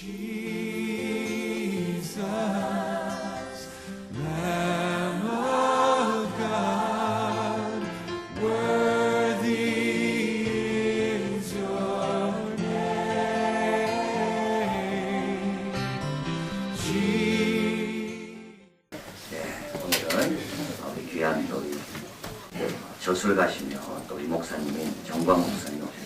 Jesus, Lamb of God, worthy is your name. 오늘은 우리 귀한 또 우리 저술가시며 또 우리 목사님인 정광 목사님 오셨습니다.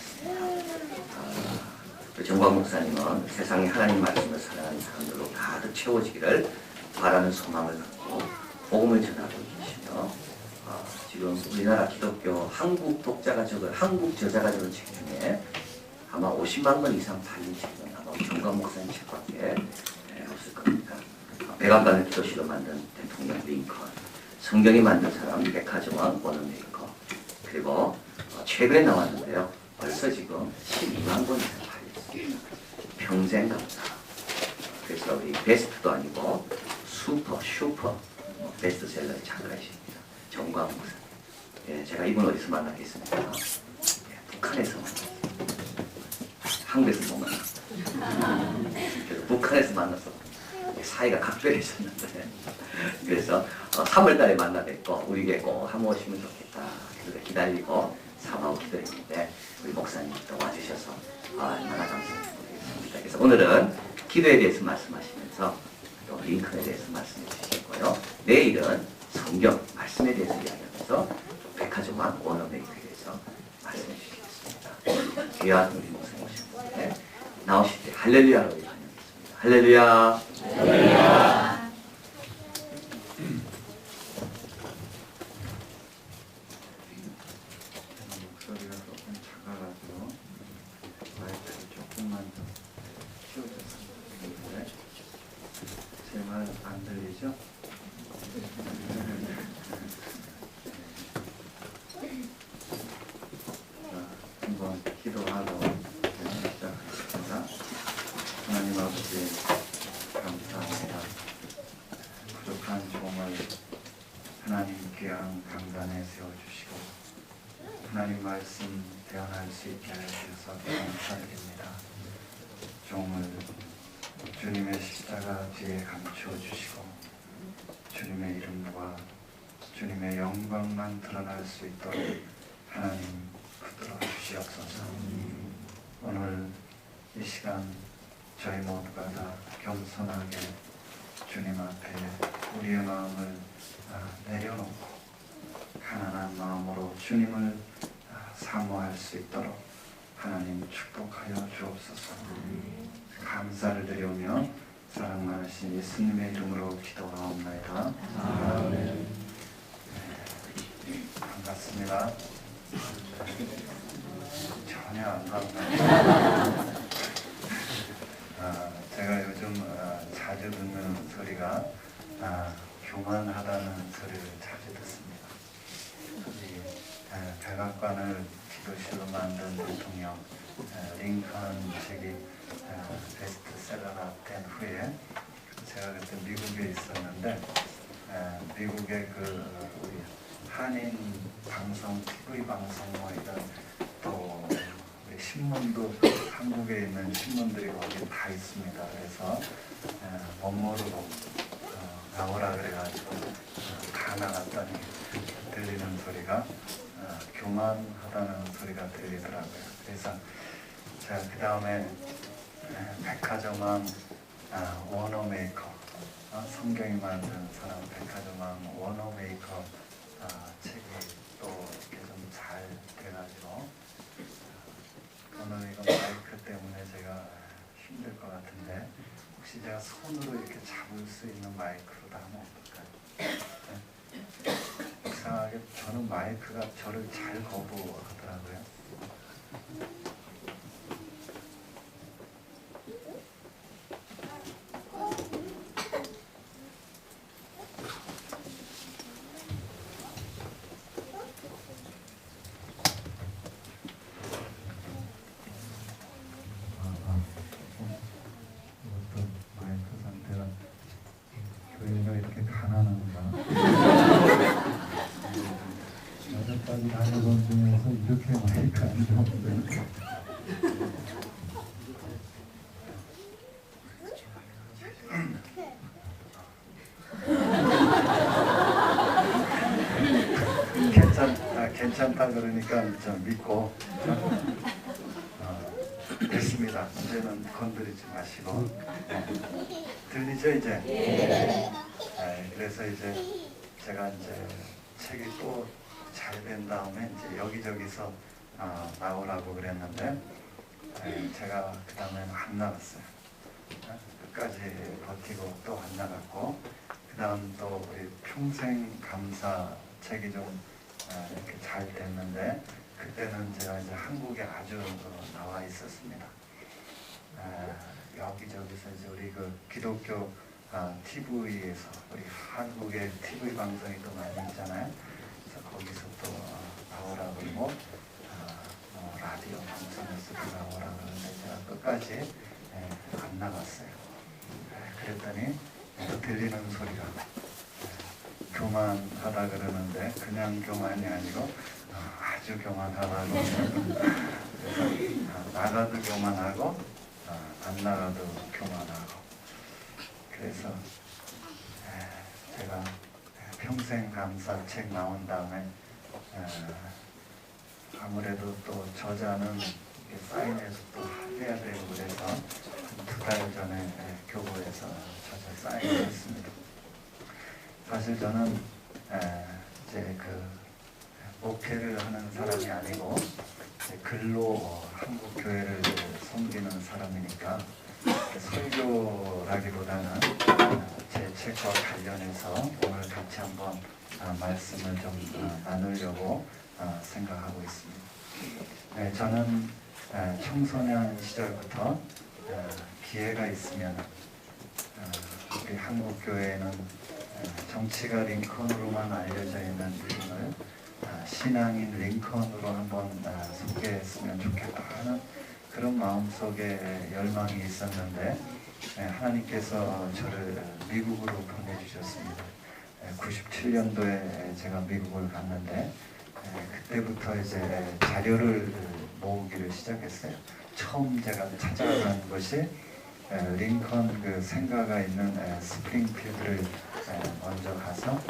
정광 목사님은 세상에 하나님 말씀을 사랑하는 사람들로 가득 채워지기를 바라는 소망을 갖고 복음을 전하고 계시며 지금 우리나라 기독교 한국 저자가 적은 책 중에 아마 50만 권 이상 팔린 책은 아마 정광 목사님 책밖에 없을 겁니다. 백악관을 기도시로 만든 대통령 링컨, 성경이 만든 사람 백화점왕 워너메이커, 그리고 최근에 나왔는데요. 벌써 지금 12만 권 이상 팔렸습니다. 평생 감사. 그래서 우리 베스트도 아니고 슈퍼 베스트셀러의 작가이십니다. 정광 목사님. 제가 이분 어디서 만나겠습니까? 북한에서 만났어요. 한국에서 못 만났어요. 그래서 북한에서 만나서 사이가 각별했었는데 그래서 3월 달에 만나 뵙고 우리에게 꼭 한번 오시면 좋겠다. 그래서 기다리고 사모하고 기도했는데 우리 목사님이 또 와주셔서 얼마나 감사드리겠습니다. 그래서 오늘은 기도에 대해서 말씀하시면서 또 링컨에 대해서 말씀해 주시고요. 내일은 성경 말씀에 대해서 이야기하면서 백화점왕 워너메이커에 대해서 말씀해 주시겠습니다. 귀한 우리 목사님 오셨는데 나오실 때 할렐루야로 환영했습니다. 할렐루야. 할렐루야. 목소리가 조금 작아가지고 마이크를 조금만 더 키워줬으면 좋겠는데 제 말 안 들리죠? 한번 기도하고 시작하겠습니다. 하나님 아버지 감사합니다. 부족한 종을 하나님 귀한 강단에 세워주시고 하나님 말씀 대언할 수 있게 하셔서 감사드립니다. 종을 주님의 십자가 뒤에 감추어 주시고 주님의 이름과 주님의 영광만 드러날 수 있도록 하나님 붙들어 주시옵소서. 오늘 이 시간 저희 모두가 다 겸손하게 주님 앞에 우리의 마음을 내려놓고 가난한 마음으로 주님을 사모할 수 있도록 하나님 축복하여 주옵소서. 감사를 드리오며 사랑 많으신 예수님의 이름으로 기도하옵나이다. 아멘. 반갑습니다. 전혀 안 반갑네요. 제가 요즘 자주 듣는 소리가 교만하다는 소리를 자주 듣습니다. 백악관을 기도실로 만든 대통령 링컨 책이 베스트셀러가 된 후에 제가 그때 미국에 있었는데 미국의 우리 한인 방송, TV 방송 뭐 이런 또 우리 신문도 한국에 있는 신문들이 거기 다 있습니다. 그래서 못 모르고 나오라 그래가지고 다 나갔더니 들리는 소리가 교만하다는 소리가 들리더라고요. 그래서 제가 그 다음에 백화점왕 워너메이커, 성경이 만든 사람 백화점왕 워너메이커 책이 또 이렇게 좀 잘 돼가지고 오늘 이거 마이크 때문에 제가 힘들 것 같은데 혹시 제가 손으로 이렇게 잡을 수 있는 마이크로 다 하면 어떨까요? 이상하게 저는 마이크가 저를 잘 거부하더라고요. 여태까지 다녀본 중에서 이렇게 마이크 안 좋은데 괜찮다 그러니까 좀 믿고 됐습니다. 이제는 건드리지 마시고 들리죠 이제? 그래서 이제 제가 이제 책이 또 잘 된 다음에 이제 여기저기서 나오라고 그랬는데 제가 그 다음에는 안 나갔어요. 끝까지 버티고 또 안 나갔고 그 다음 또 우리 평생 감사 책이 좀 이렇게 잘 됐는데 그때는 제가 이제 한국에 아주 나와 있었습니다. 여기저기서 이제 우리 그 기독교 TV에서 우리 한국의 TV 방송이 또 많이 있잖아요. 그래서 거기서 또 나오라고 그러고 라디오 방송에서도 나오라고 그러는데 제가 끝까지 안 나갔어요. 그랬더니 들리는 소리가 교만하다 그러는데 그냥 교만이 아니고 아주 교만하다고 그래서 나가도 교만하고 안 나가도 교만하고 그래서 제가 평생 감사 책 나온 다음에 아무래도 또 저자는 사인해서 또 해야 되고 그래서 2달 전에 교보에서 저자 사인을 했습니다. 사실 저는 이제 그 목회를 하는 사람이 아니고 글로 한국 교회를 섬기는 사람이니까 설교라기보다는 제 책과 관련해서 오늘 같이 한번 말씀을 좀 나누려고 생각하고 있습니다. 저는 청소년 시절부터 기회가 있으면 우리 한국 교회에는 정치가 링컨으로만 알려져 있는 이분을 신앙인 링컨으로 한번 소개했으면 좋겠다 하는 그런 마음속에 열망이 있었는데 하나님께서 저를 미국으로 보내주셨습니다. 97년도에 제가 미국을 갔는데 그때부터 이제 자료를 모으기를 시작했어요. 처음 제가 찾아간 것이 링컨 그 생가가 있는 스프링필드를 먼저 가서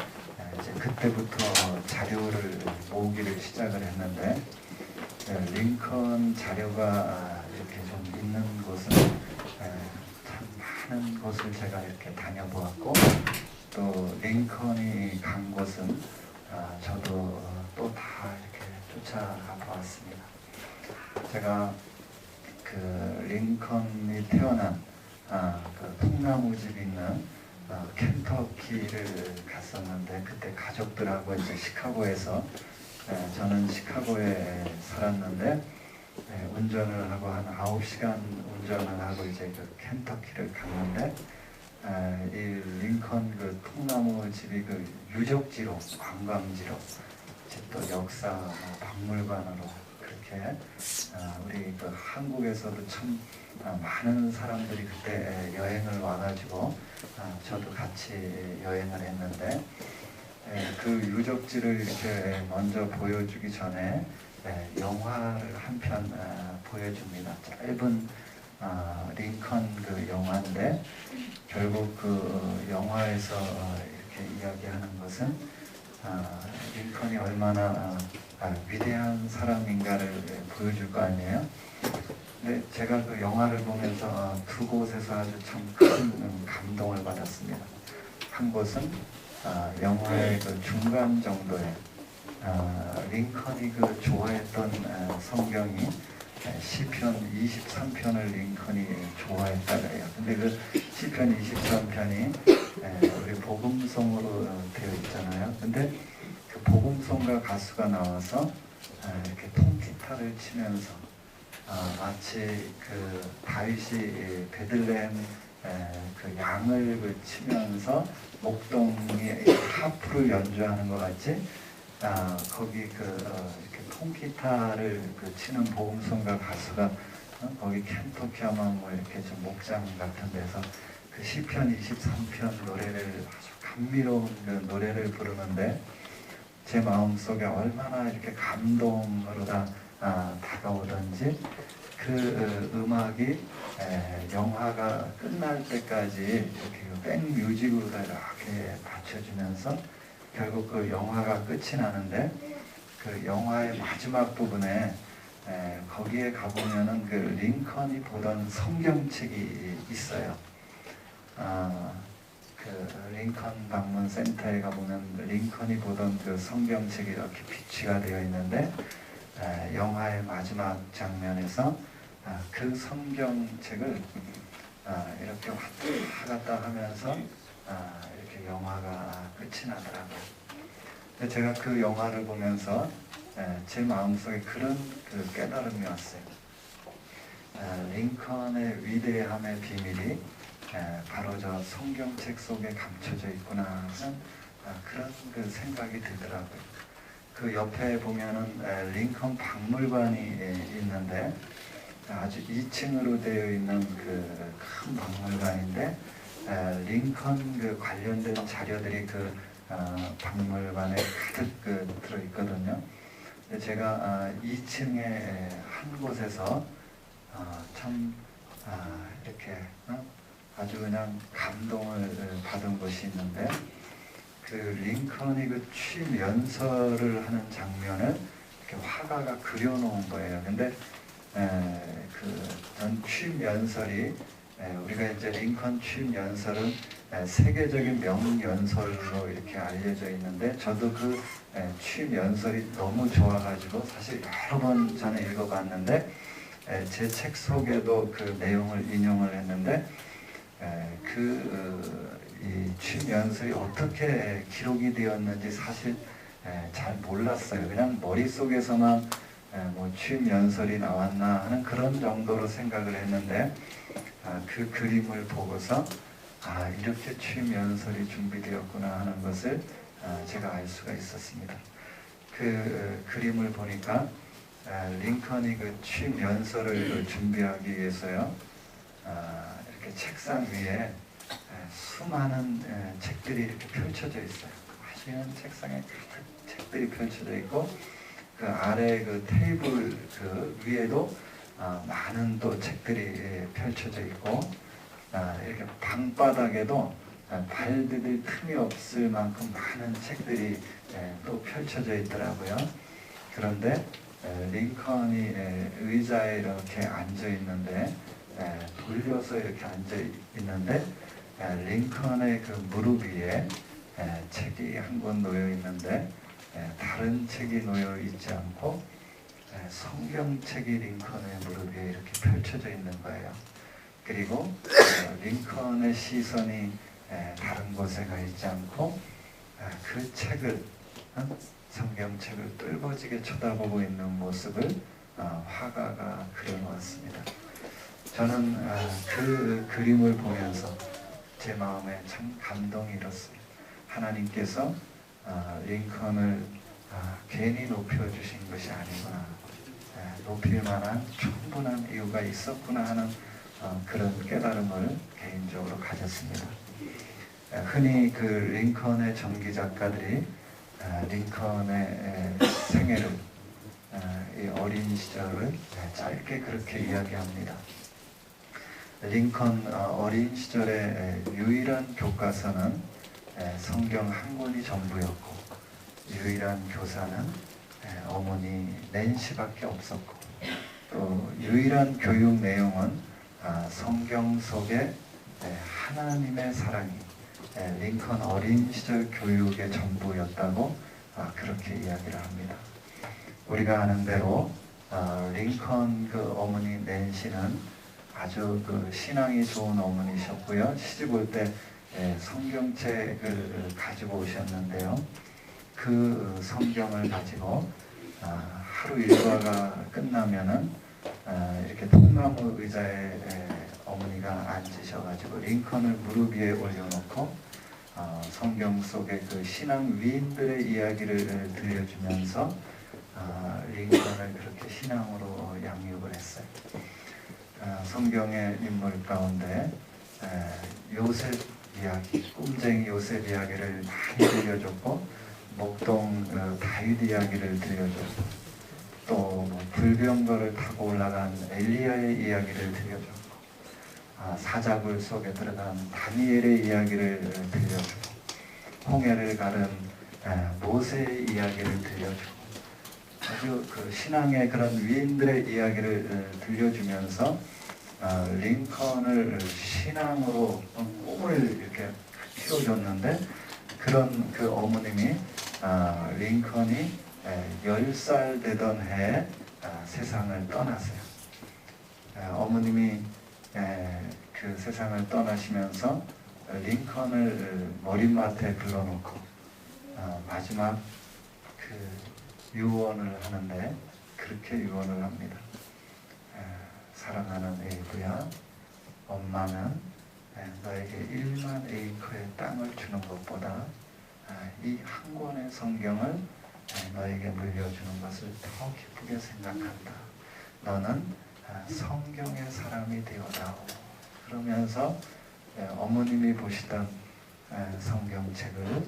이제 그때부터 자료를 모으기를 시작을 했는데 링컨 자료가 이렇게 좀 있는 곳은 참 많은 곳을 제가 이렇게 다녀보았고 또 링컨이 간 곳은 저도 또 다 이렇게 쫓아가 보았습니다. 제가 그 링컨이 태어난 그 통나무집이 있는 켄터키를 갔었는데 그때 가족들하고 이제 시카고에서 저는 시카고에 살았는데 운전을 하고 한 9시간 운전을 하고 이제 그 켄터키를 갔는데 이 링컨 그 통나무 집이 그 유적지로 관광지로 이제 또 역사 박물관으로 그렇게 우리 그 한국에서도 참 많은 사람들이 그때 여행을 와가지고 저도 같이 여행을 했는데 그 유적지를 이렇게 먼저 보여주기 전에 영화를 한 편 보여줍니다. 짧은 링컨 그 영화인데 결국 그 영화에서 이렇게 이야기하는 것은 링컨이 얼마나 위대한 사람인가를 보여줄 거 아니에요. 근데 제가 그 영화를 보면서 두 곳에서 아주 참 큰 감동을 받았습니다. 한 곳은 영화의 그 중간 정도에 링컨이 그 좋아했던 성경이 시편 23편을 링컨이 좋아했다 그래요. 근데 그 시편 23편이 우리 복음송으로 되어 있잖아요. 근데 그 복음송가 가수가 나와서 이렇게 통기타를 치면서 마치 그 다윗이 베들레헴 그 양을 그 치면서 목동이 하프를 연주하는 것 같이 거기 그 이렇게 통기타를 그 치는 복음송가 가수가 거기 켄터키 아마 뭐 이렇게 좀 목장 같은 데서 그 시편 23편 노래를 아주 감미로운 그 노래를 부르는데 제 마음속에 얼마나 이렇게 감동으로 다가오던지 그 음악이 영화가 끝날 때까지 이렇게 백뮤직으로 이렇게 받쳐주면서 결국 그 영화가 끝이 나는데 그 영화의 마지막 부분에 거기에 가보면은 그 링컨이 보던 성경책이 있어요. 그 링컨 방문 센터에 가보면 링컨이 보던 그 성경책이 이렇게 비치가 되어 있는데 영화의 마지막 장면에서 그 성경책을 이렇게 왔다 갔다 하면서 이렇게 영화가 끝이 나더라고요. 근데 제가 그 영화를 보면서 제 마음속에 그런 그 깨달음이 왔어요. 링컨의 위대함의 비밀이 바로 저 성경책 속에 감춰져 있구나 하는 그런 그 생각이 들더라고요. 그 옆에 보면은 링컨 박물관이 있는데 아주 2층으로 되어 있는 그 큰 박물관인데 링컨 그 관련된 자료들이 그 박물관에 가득 그 들어 있거든요. 제가 2층에 한 곳에서 참 이렇게 아주 그냥 감동을 받은 것이 있는데 그 링컨이 그 취임 연설을 하는 장면을 이렇게 화가가 그려놓은 거예요. 근데 전 취임 연설이 우리가 이제 링컨 취임 연설은 세계적인 명연설로 이렇게 알려져 있는데 저도 그 취임 연설이 너무 좋아가지고 사실 여러 번 저는 읽어봤는데 제 책 속에도 그 내용을 인용을 했는데 이 취임 연설이 어떻게 기록이 되었는지 사실 잘 몰랐어요. 그냥 머릿속에서만 뭐 취임 연설이 나왔나 하는 그런 정도로 생각을 했는데 그 그림을 보고서 이렇게 취임 연설이 준비되었구나 하는 것을 제가 알 수가 있었습니다. 그 그림을 보니까 링컨이 그 취임 연설을 준비하기 위해서요 이렇게 책상 위에 수많은 책들이 이렇게 펼쳐져 있어요. 하시는 책상에 책들이 펼쳐져 있고 그 아래 그 테이블 그 위에도 많은 또 책들이 펼쳐져 있고 이렇게 방바닥에도 발 디딜 틈이 없을 만큼 많은 책들이 또 펼쳐져 있더라고요. 그런데 링컨이 의자에 이렇게 앉아 있는데 돌려서 이렇게 앉아 있는데 링컨의 그 무릎 위에 책이 한 권 놓여 있는데 다른 책이 놓여 있지 않고 성경책이 링컨의 무릎 위에 이렇게 펼쳐져 있는 거예요. 그리고 링컨의 시선이 다른 곳에 가 있지 않고 그 책을 성경책을 뚫어지게 쳐다보고 있는 모습을 화가가 그려놓았습니다. 저는 그 그림을 보면서 제 마음에 참 감동이 일었어요. 하나님께서 링컨을 괜히 높여주신 것이 아니구나, 높일 만한 충분한 이유가 있었구나 하는 그런 깨달음을 개인적으로 가졌습니다. 흔히 그 링컨의 전기 작가들이 링컨의 생애를 이 어린 시절을 짧게 그렇게 이야기합니다. 링컨 어린 시절의 유일한 교과서는 성경 한 권이 전부였고 유일한 교사는 어머니 낸시밖에 없었고 또 유일한 교육 내용은 성경 속에 하나님의 사랑이 링컨 어린 시절 교육의 전부였다고 그렇게 이야기를 합니다. 우리가 아는 대로 링컨 그 어머니 낸시는 아주 그 신앙이 좋은 어머니셨고요. 시집 올 때 성경책을 가지고 오셨는데요. 그 성경을 가지고 하루 일과가 끝나면은 이렇게 통나무 의자에 어머니가 앉으셔가지고 링컨을 무릎 위에 올려놓고 성경 속의 그 신앙 위인들의 이야기를 들려주면서 링컨을 그렇게 신앙으로 양육을 했어요. 성경의 인물 가운데 요셉 이야기, 꿈쟁이 요셉 이야기를 많이 들려줬고 목동 다윗 이야기를 들려줬고 또 불병거를 타고 올라간 엘리야의 이야기를 들려줬고 사자굴 속에 들어간 다니엘의 이야기를 들려주고 홍해를 가른 모세의 이야기를 들려주고 아주 그 신앙의 그런 위인들의 이야기를 들려주면서 링컨을 신앙으로 꿈을 이렇게 키워줬는데 그런 그 어머님이 링컨이 10살 되던 해에 세상을 떠나세요. 어머님이 그 세상을 떠나시면서 링컨을 머리맡에 불러놓고 마지막 그 유언을 하는데 그렇게 유언을 합니다. 사랑하는 에이브야, 엄마는 너에게 1만 에이커의 땅을 주는 것보다 이 한 권의 성경을 너에게 물려주는 것을 더 기쁘게 생각한다. 너는 성경의 사람이 되어다오. 그러면서 어머님이 보시던 성경책을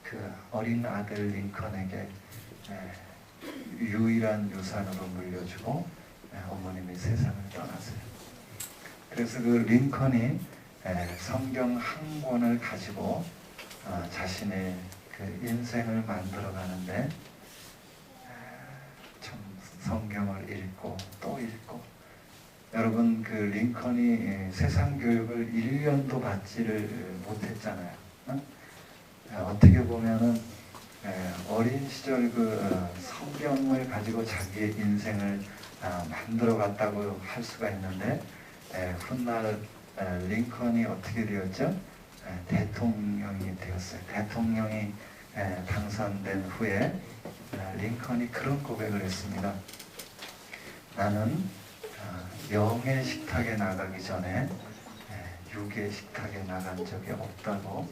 그 어린 아들 링컨에게 유일한 유산으로 물려주고 어머님이 세상을 떠나세요. 그래서 그 링컨이 성경 한 권을 가지고 자신의 그 인생을 만들어 가는데 참 성경을 읽고 또 읽고 여러분 그 링컨이 세상 교육을 1년도 받지를 못했잖아요. 어떻게 보면은 어린 시절 그 성경을 가지고 자기의 인생을 만들어 갔다고 할 수가 있는데 훗날 링컨이 어떻게 되었죠? 대통령이 되었어요. 대통령이 당선된 후에 링컨이 그런 고백을 했습니다. 나는 영의 식탁에 나가기 전에 육의 식탁에 나간 적이 없다고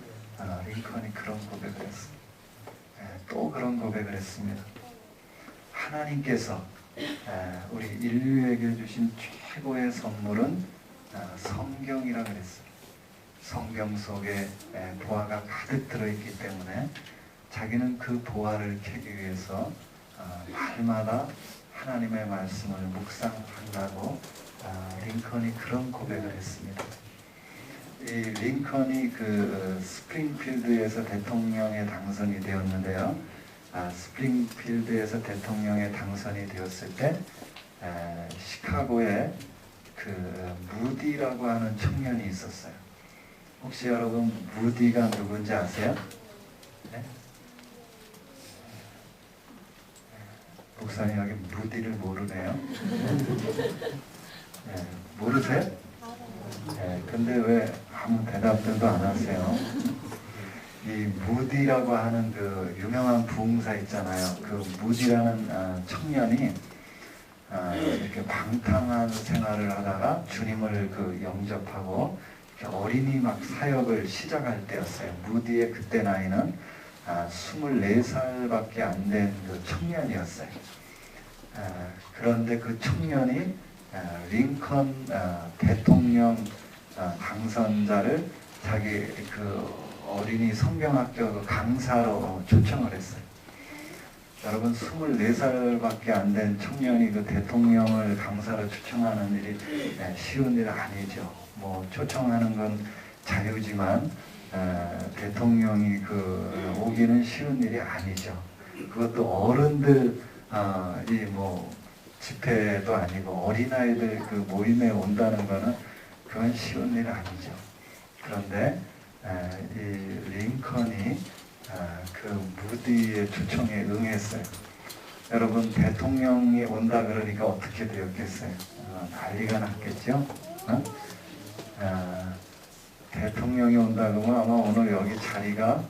링컨이 그런 고백을 했습니다. 또 그런 고백을 했습니다. 하나님께서 우리 인류에게 주신 최고의 선물은 성경이라 그랬어요. 성경 속에 보화가 가득 들어있기 때문에 자기는 그 보화를 캐기 위해서 날마다 하나님의 말씀을 묵상한다고 링컨이 그런 고백을 했습니다. 이 링컨이 그 스프링필드에서 대통령에 당선이 되었는데요. 스프링필드에서 대통령에 당선이 되었을 때 시카고에 그 무디라고 하는 청년이 있었어요. 혹시 여러분 무디가 누군지 아세요? 네? 목사님 여기 무디를 모르네요. 네, 모르세요? 네, 근데 왜 아무 대답들도 안 하세요? 이 무디라고 하는 그 유명한 부흥사 있잖아요. 그 무디라는 청년이 이렇게 방탕한 생활을 하다가 주님을 그 영접하고 어린이 막 사역을 시작할 때였어요. 무디의 그때 나이는 24살밖에 안 된 그 청년이었어요. 그런데 그 청년이 링컨 대통령 당선자를 자기 그 어린이 성경학교 강사로 초청을 했어요. 여러분 24살밖에 안 된 청년이 그 대통령을 강사로 초청하는 일이 쉬운 일 아니죠. 뭐 초청하는 건 자유지만 대통령이 그 오기는 쉬운 일이 아니죠. 그것도 어른들 이 뭐 집회도 아니고 어린아이들 그 모임에 온다는 거는 그건 쉬운 일 아니죠. 그런데 이 링컨이 그 무디의 초청에 응했어요. 여러분 대통령이 온다 그러니까 어떻게 되었겠어요? 난리가 났겠죠? 대통령이 온다 그러면 아마 오늘 여기 자리가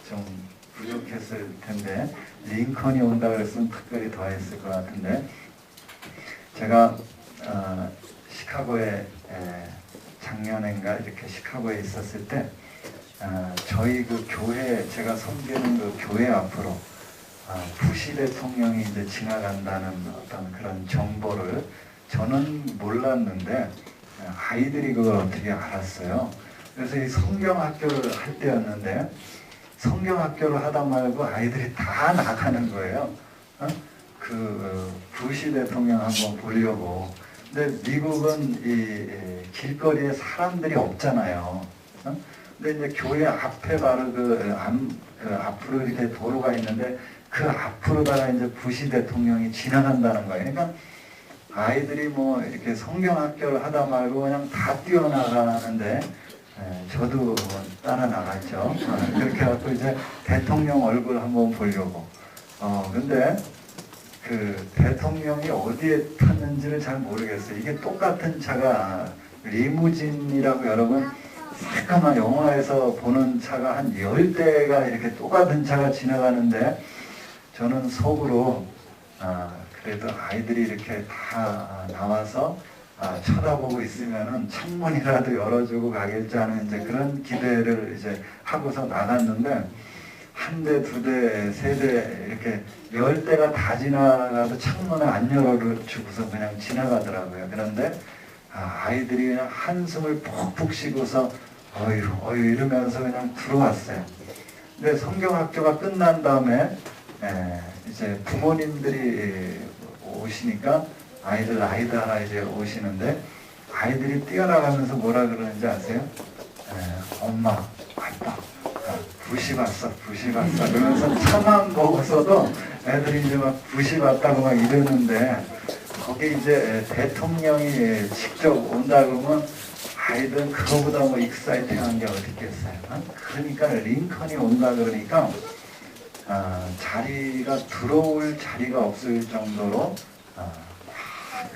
좀 부족했을 텐데 링컨이 온다 그랬으면 특별히 더 했을 것 같은데 제가 시카고에 작년인가 이렇게 시카고에 있었을 때 저희 그 교회 제가 섬기는 그 교회 앞으로 부시 대통령이 이제 지나간다는 어떤 그런 정보를 저는 몰랐는데 아이들이 그걸 어떻게 알았어요. 그래서 이 성경학교를 할 때였는데 성경학교를 하다 말고 아이들이 다 나가는 거예요. 그 부시 대통령 한번 보려고. 근데 미국은 이 길거리에 사람들이 없잖아요. 근데 이제 교회 앞에 바로 그 앞으로 이렇게 도로가 있는데 그 그 앞으로다가 이제 부시 대통령이 지나간다는 거예요. 그러니까 아이들이 뭐 이렇게 성경학교를 하다 말고 그냥 다 뛰어나가는데 저도 따라 나갔죠. 그렇게 해갖고 이제 대통령 얼굴 한번 보려고. 근데 그 대통령이 어디에 탔는지를 잘 모르겠어요. 이게 똑같은 차가 리무진이라고 여러분 새까만 영화에서 보는 차가 한 10대가 이렇게 똑같은 차가 지나가는데 저는 속으로 그래도 아이들이 이렇게 다 나와서 쳐다보고 있으면은 창문이라도 열어주고 가겠지 하는 이제 그런 기대를 이제 하고서 나갔는데 한 대, 두 대, 세 대 이렇게 10대가 다 지나가도 창문을 안 열어주고서 그냥 지나가더라고요. 그런데 아이들이 그냥 한숨을 푹푹 쉬고서 어휴 이러면서 그냥 들어왔어요. 근데 성경학교가 끝난 다음에 이제 부모님들이 오시니까 아이들 하나 이제 오시는데 아이들이 뛰어나가면서 뭐라 그러는지 아세요? 엄마, 아빠, 부시 봤어 그러면서 차만 보고서도 애들이 이제 막 부시 봤다고 막 이러는데 거기 이제 대통령이 직접 온다 그러면 아이들은 그거보다 뭐 익사이팅한 게 어디 있겠어요. 그러니까 링컨이 온다 그러니까 자리가 들어올 자리가 없을 정도로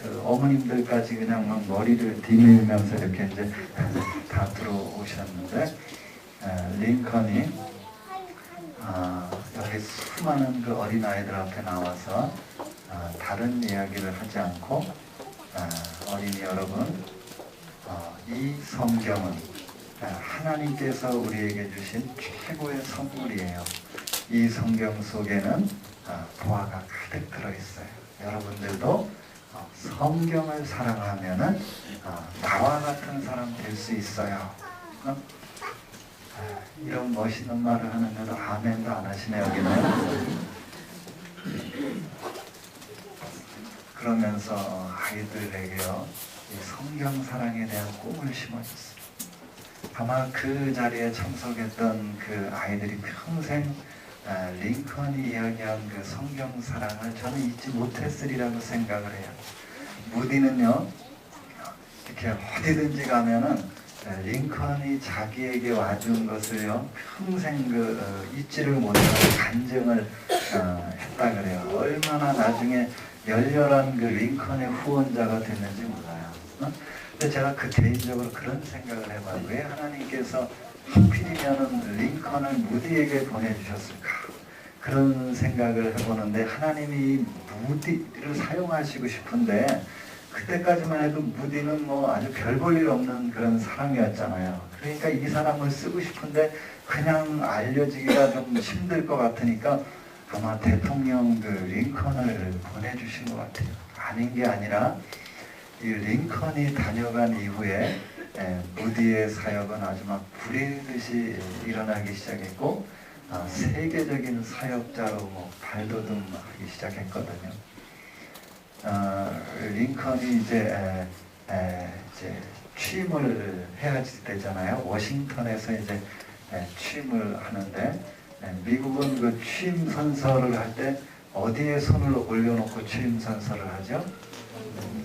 그 어머님들까지 그냥 막 머리를 디밀면서 이렇게 이제 다 들어오셨는데 링컨이 여기 수많은 그 어린 아이들 앞에 나와서 다른 이야기를 하지 않고 어린이 여러분, 이 성경은 하나님께서 우리에게 주신 최고의 선물이에요. 이 성경 속에는 보화가 가득 들어있어요. 여러분들도 성경을 사랑하면은 나와 같은 사람 될 수 있어요. 이런 멋있는 말을 하는데도 아멘도 안 하시네 여기는. 그러면서 아이들에게요 이 성경 사랑에 대한 꿈을 심어줬어요. 아마 그 자리에 참석했던 그 아이들이 평생 링컨이 이야기한 그 성경 사랑을 저는 잊지 못했으리라고 생각을 해요. 무디는요 이렇게 어디든지 가면은 링컨이 자기에게 와준 것을요 평생 잊지를 못하고 간증을 했다 그래요. 얼마나 나중에 열렬한 그 링컨의 후원자가 됐는지 몰라요. 근데 제가 그 개인적으로 그런 생각을 해봐요. 왜 하나님께서 하필이면은 링컨을 무디에게 보내주셨을까? 그런 생각을 해보는데 하나님이 무디를 사용하시고 싶은데 그때까지만 해도 무디는 뭐 아주 별 볼 일 없는 그런 사람이었잖아요. 그러니까 이 사람을 쓰고 싶은데 그냥 알려지기가 좀 힘들 것 같으니까 아마 대통령 그 링컨을 보내주신 것 같아요. 아닌 게 아니라 이 링컨이 다녀간 이후에 무디의 사역은 아주 막 불이듯이 일어나기 시작했고 세계적인 사역자로 뭐 발돋움하기 시작했거든요. 링컨이 이제 취임을 해야 되잖아요. 워싱턴에서 이제 취임을 하는데 미국은 그 취임 선서를 할 때 어디에 손을 올려놓고 취임 선서를 하죠?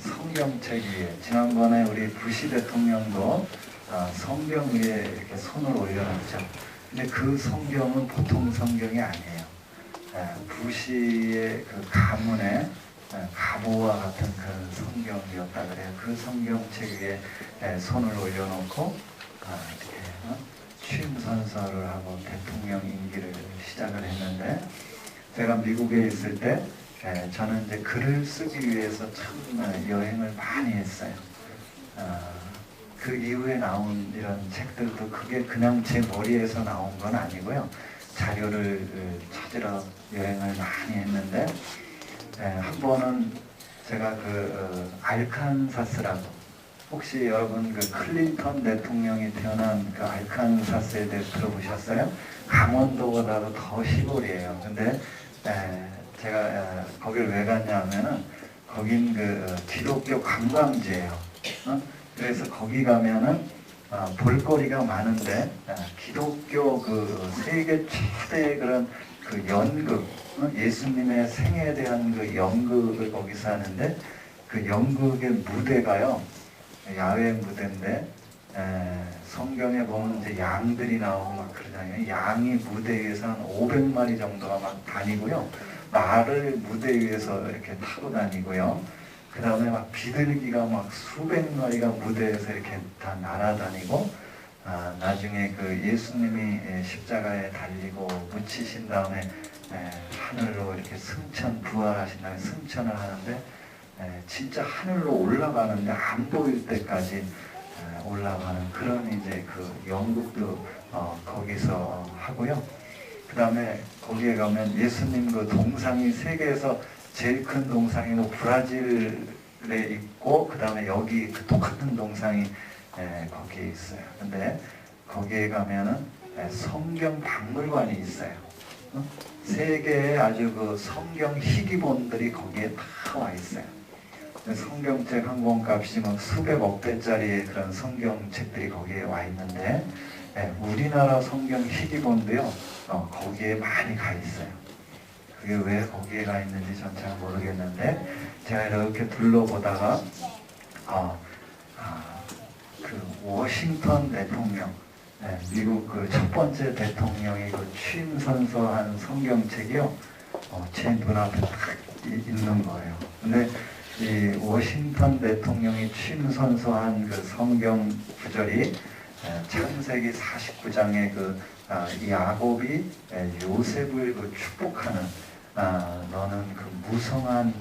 성경책 위에. 지난번에 우리 부시 대통령도 성경 위에 이렇게 손을 올려놨죠. 근데 그 성경은 보통 성경이 아니에요. 부시의 그 가문의 가보와 같은 그런 성경이었다 그래요. 그 성경책 위에 손을 올려놓고 이렇게 취임 선서를 하고 대통령 임기를 시작을 했는데 제가 미국에 있을 때 저는 이제 글을 쓰기 위해서 참 여행을 많이 했어요. 그 이후에 나온 이런 책들도 그게 그냥 제 머리에서 나온 건 아니고요. 자료를 찾으러 여행을 많이 했는데 한 번은 제가 그 알칸사스라고 혹시 여러분 그 클린턴 대통령이 태어난 그 알칸사스에 대해 들어보셨어요? 강원도보다도 더 시골이에요. 근데 제가 거길 왜 갔냐 하면은 거긴 그 기독교 관광지예요. 그래서 거기 가면은 볼거리가 많은데 기독교 그 세계 최대의 그런 그 연극, 예수님의 생애에 대한 그 연극을 거기서 하는데 그 연극의 무대가요, 야외 무대인데 성경에 보면 이제 양들이 나오고 막 그러잖아요. 양이 무대 위에서 한 500마리 정도가 막 다니고요. 말을 무대 위에서 이렇게 타고 다니고요. 그 다음에 막 비둘기가 막 수백 마리가 무대에서 이렇게 다 날아다니고, 나중에 그 예수님이 십자가에 달리고 묻히신 다음에 하늘로 이렇게 승천, 부활하신 다음에 승천을 하는데 진짜 하늘로 올라가는데 안 보일 때까지 올라가는 그런 이제 그 연극도 거기서 하고요. 그 다음에 거기에 가면 예수님 그 동상이 세계에서 제일 큰 동상이 뭐 브라질에 있고, 그 다음에 여기 그 똑같은 동상이 거기에 있어요. 근데 거기에 가면은 성경 박물관이 있어요. 세계에 아주 그 성경 희귀본들이 거기에 다 와 있어요. 성경책 한 권 값이 막 수백억 배짜리 그런 성경책들이 거기에 와 있는데, 우리나라 성경 희귀본도요, 거기에 많이 가 있어요. 그게 왜 거기에 가 있는지 전 잘 모르겠는데, 제가 이렇게 둘러보다가 그 워싱턴 대통령, 미국 그 첫 번째 대통령이 그 취임 선서한 성경책이요, 제 눈앞에 딱 있는 거예요. 근데 이 워싱턴 대통령이 취임 선서한 그 성경 구절이 창세기 49장에 그 야곱이 요셉을 그 축복하는, 너는 그 무성한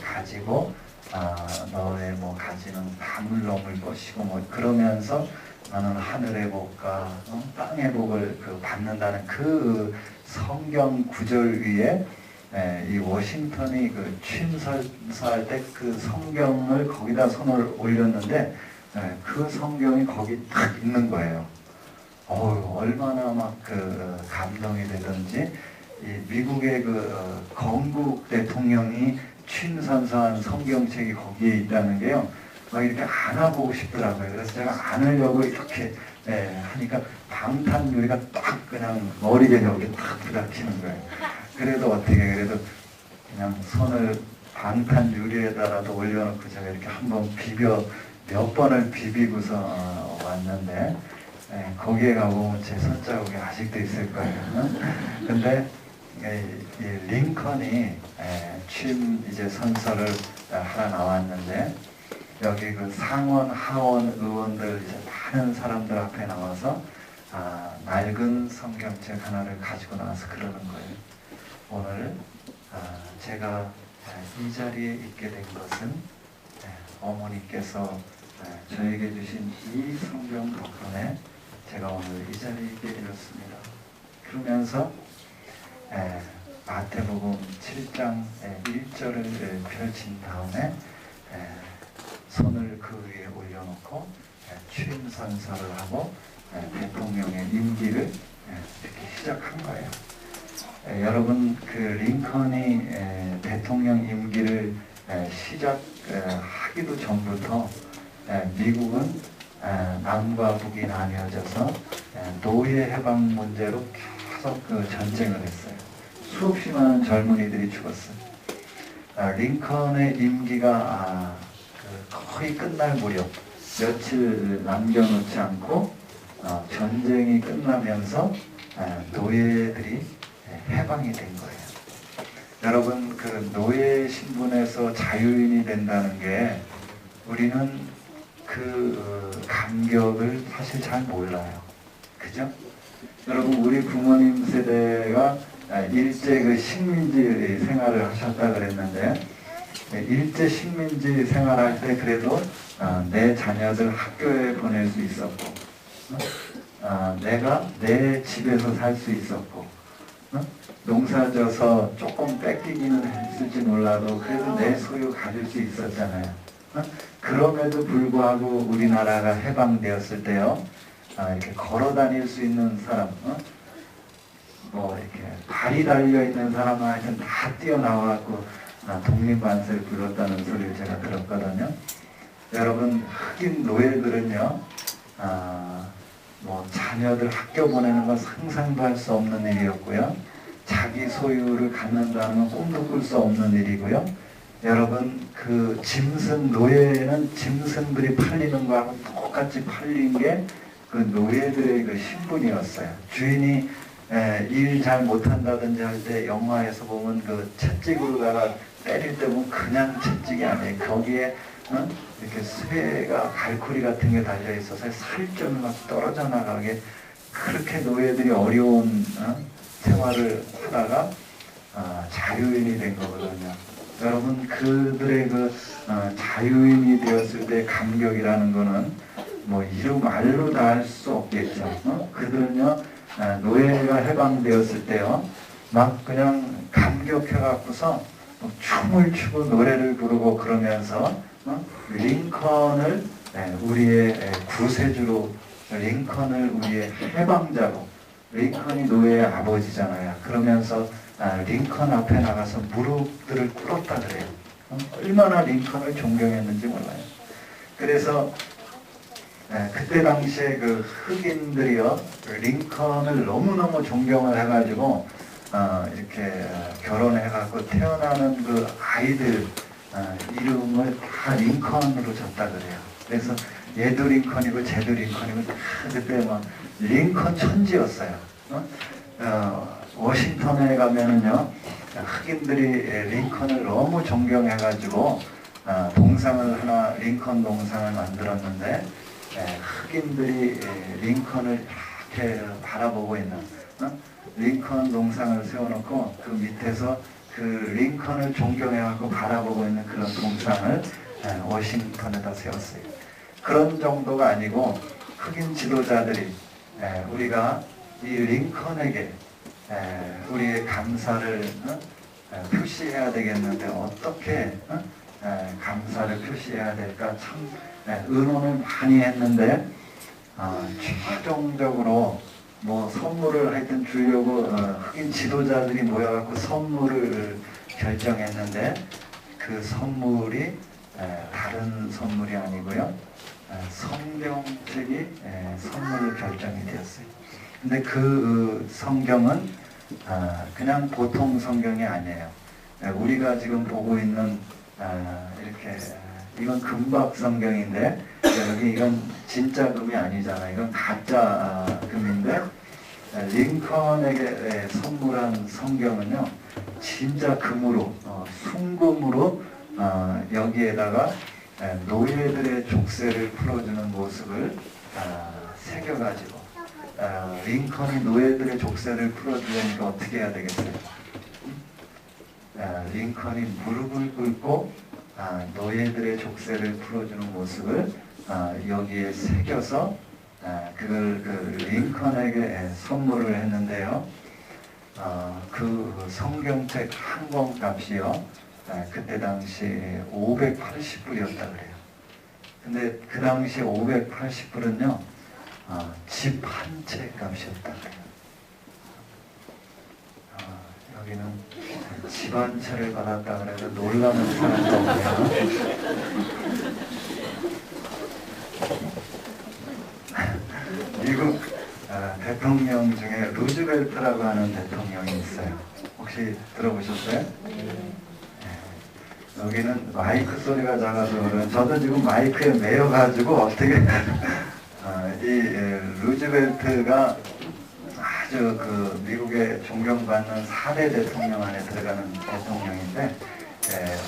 가지고 너의 뭐 가지는 밤을 넘을 것이고 뭐 그러면서 너는 하늘의 복과 땅의 복을 그 받는다는 그 성경 구절 위에 이 워싱턴이 그 취임선서할 때 그 성경을 거기다 손을 올렸는데 그 성경이 거기 딱 있는 거예요. 얼마나 막 그 감동이 되든지, 이 미국의 그 건국 대통령이 취임선서한 성경책이 거기에 있다는 게요, 막 이렇게 안아보고 싶더라고요. 그래서 제가 안으려고 이렇게 하니까 방탄유리가 딱 그냥 머리에 여기 딱 부닥치는 거예요. 그래도 어떻게, 그래도 그냥 손을 방탄유리에다라도 올려놓고 제가 이렇게 한번 몇 번을 비비고서 왔는데, 거기에 가보면 제 손자국이 아직도 있을 거예요. 근데 이 링컨이 취임 이제 선서를 하러 나왔는데, 여기 그 상원, 하원 의원들 이제 많은 사람들 앞에 나와서 낡은 성경책 하나를 가지고 나와서 그러는 거예요. 오늘 제가 이 자리에 있게 된 것은 어머니께서 저에게 주신 이 성경 덕분에 제가 오늘 이 자리에 있게 되었습니다. 그러면서 마태복음 7장 1절을 펼친 다음에 손을 그 위에 올려놓고 취임 선서를 하고 대통령의 임기를 이렇게 시작한 거예요. 여러분, 그 링컨이 대통령 임기를 시작하기도 전부터 미국은 남과 북이 나뉘어져서 노예 해방 문제로 계속 그 전쟁을 했어요. 수없이 많은 젊은이들이 죽었어요. 링컨의 임기가 거의 끝날 무렵, 며칠 남겨놓지 않고 전쟁이 끝나면서 노예들이 해방이 된 거예요. 여러분, 그 노예 신분에서 자유인이 된다는 게 우리는 그 감격을 사실 잘 몰라요. 그죠? 여러분, 우리 부모님 세대가 일제 그 식민지 생활을 하셨다 그랬는데, 일제 식민지 생활할 때 그래도 내 자녀들 학교에 보낼 수 있었고, 내가 내 집에서 살 수 있었고, 농사져서 조금 뺏기기는 했을지 몰라도 그래도 내 소유 가질 수 있었잖아요. 그럼에도 불구하고 우리나라가 해방되었을 때요, 이렇게 걸어 다닐 수 있는 사람, 뭐 이렇게 발이 달려 있는 사람은 하여튼 다 뛰어나와갖고 독립만세를 불렀다는 소리를 제가 들었거든요. 여러분, 흑인 노예들은요, 뭐 자녀들 학교 보내는 건 상상도 할 수 없는 일이었고요. 자기 소유를 갖는다는 꿈도 꿀 수 없는 일이고요. 여러분 그 짐승 노예는 짐승들이 팔리는 거하고 똑같이 팔린 게 그 노예들의 그 신분이었어요. 주인이 일 잘 못한다든지 할 때 영화에서 보면 그 채찍으로다가 때릴 때 보면 그냥 채찍이 아니에요. 거기에 이렇게 쇠가 갈고리 같은 게 달려 있어서 살점이 막 떨어져 나가게 그렇게 노예들이 어려운 생활을 하다가 자유인이 된 거거든요. 여러분 그들의 그 자유인이 되었을 때 감격이라는 거는 뭐 이루 말로 다 할 수 없겠죠. 그들은요 노예가 해방되었을 때요 막 그냥 감격해갖고서 춤을 추고 노래를 부르고 그러면서 링컨을 우리의 구세주로, 링컨을 우리의 해방자로, 링컨이 노예의 아버지잖아요. 그러면서 링컨 앞에 나가서 무릎들을 꿇었다 그래요. 얼마나 링컨을 존경했는지 몰라요. 그래서 그때 당시에 그 흑인들이요 링컨을 너무너무 존경을 해가지고 이렇게 결혼해갖고 태어나는 그 아이들 이름을 다 링컨으로 줬다 그래요. 그래서 얘도 링컨이고 쟤도 링컨이고 다 그때 막 링컨 천지였어요. 워싱턴에 가면은요 흑인들이 링컨을 너무 존경해가지고 동상을 하나 링컨 동상을 만들었는데 흑인들이 링컨을 이렇게 바라보고 있는 링컨 동상을 세워놓고 그 밑에서 그 링컨을 존경해갖고 바라보고 있는 그런 동상을 워싱턴에다 세웠어요. 그런 정도가 아니고 흑인 지도자들이 우리가 이 링컨에게 우리의 감사를 표시해야 되겠는데 어떻게 감사를 표시해야 될까 참 의논을 많이 했는데 최종적으로 뭐 선물을 하여튼 주려고 흑인 지도자들이 모여갖고 선물을 결정했는데 그 선물이 다른 선물이 아니고요 성경책이 선물로 결정이 되었어요. 근데 그 성경은 그냥 보통 성경이 아니에요. 우리가 지금 보고 있는 이렇게 이건 금박 성경인데 여기 이건 진짜 금이 아니잖아요. 이건 가짜 금인데 링컨에게 선물한 성경은요 진짜 금으로 순금으로 여기에다가 노예들의 족쇄를 풀어주는 모습을 새겨가지고 링컨이 노예들의 족쇄를 풀어주려니까 어떻게 해야 되겠어요? 링컨이 무릎을 꿇고 노예들의 족쇄를 풀어주는 모습을 여기에 새겨서 그걸 그 링컨에게 선물을 했는데요. 그 성경책 한 권 값이요. 그때 당시 580불이었다 그래요. 근데 그 당시 580불은요. 집 한 채 값이었다 그래요. 여기는 집 한 채를 받았다 그래서 놀라는 사람도 없네요. 미국 대통령 중에 루즈벨트라고 하는 대통령이 있어요. 혹시 들어보셨어요? 여기는 마이크 소리가 작아서 그래요. 저도 지금 마이크에 매여가지고 어떻게 이 루즈벨트가 아주 그 미국의 존경받는 4대 대통령 안에 들어가는 대통령인데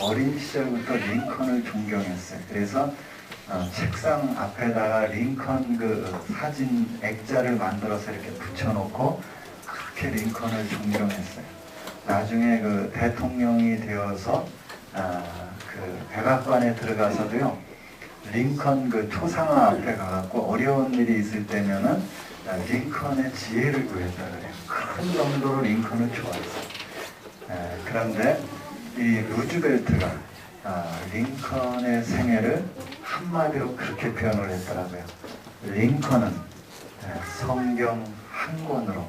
어린 시절부터 링컨을 존경했어요. 그래서 책상 앞에다가 링컨 그 사진 액자를 만들어서 이렇게 붙여놓고 그렇게 링컨을 존경했어요. 나중에 그 대통령이 되어서 그 백악관에 들어가서도요 링컨 그 초상화 앞에 가갖고 어려운 일이 있을 때면은 링컨의 지혜를 구했다 그래요. 큰 정도로 링컨을 좋아했어요. 그런데 이 루즈벨트가 링컨의 생애를 한마디로 그렇게 표현을 했더라고요. 링컨은 성경 한 권으로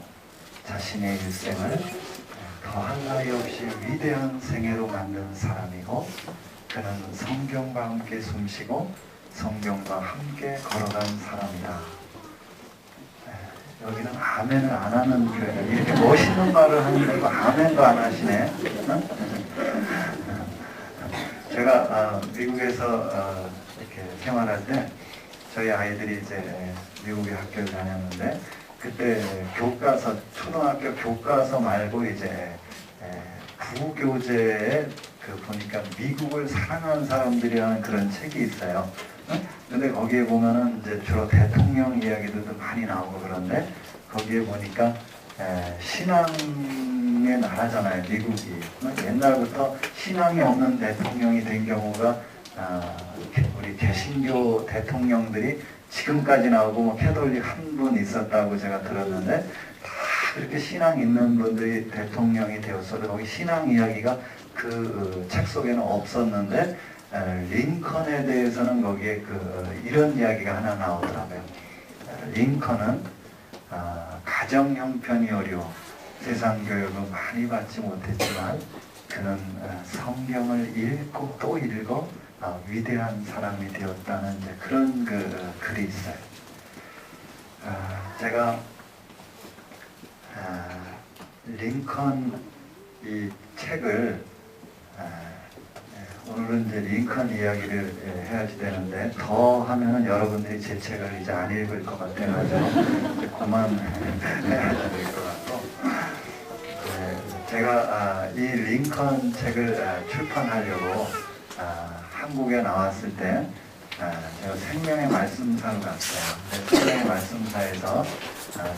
자신의 일생을 더할 나위 없이 위대한 생애로 만든 사람이고 그는 성경과 함께 숨쉬고 성경과 함께 걸어간 사람이다. 여기는 아멘을 안 하는 교회다. 이렇게 멋있는 말을 하는데 이거 아멘도 안 하시네. 어? 제가 미국에서 이렇게 생활할 때 저희 아이들이 이제 미국에 학교를 다녔는데 그때 교과서 초등학교 교과서 말고 이제 부교재에 그 보니까 미국을 사랑하는 사람들이라는 그런 책이 있어요. 근데 거기에 보면은 이제 주로 대통령 이야기들도 많이 나오고 그런데 거기에 보니까 신앙의 나라잖아요, 미국이. 옛날부터 신앙이 없는 대통령이 된 경우가 우리 개신교 대통령들이 지금까지 나오고 뭐 캐톨릭 한 분 있었다고 제가 들었는데 다 그렇게 신앙 있는 분들이 대통령이 되었어도 거기 신앙 이야기가 그 책 속에는 없었는데 링컨에 대해서는 거기에 이런 이야기가 하나 나오더라고요. 링컨은 가정 형편이 어려워 세상 교육을 많이 받지 못했지만 그는 성경을 읽고 또 읽어 위대한 사람이 되었다는 이제 그런 글이 있어요. 제가 링컨 이 책을 오늘은 이제 링컨 이야기를 해야지 되는데 더 하면은 여러분들이 제 책을 이제 안 읽을 것 같아가지고 이제 그만 해야 될 것 같고 제가 이 링컨 책을 출판하려고 한국에 나왔을 때 제가 생명의 말씀사로 갔어요. 생명의 말씀사에서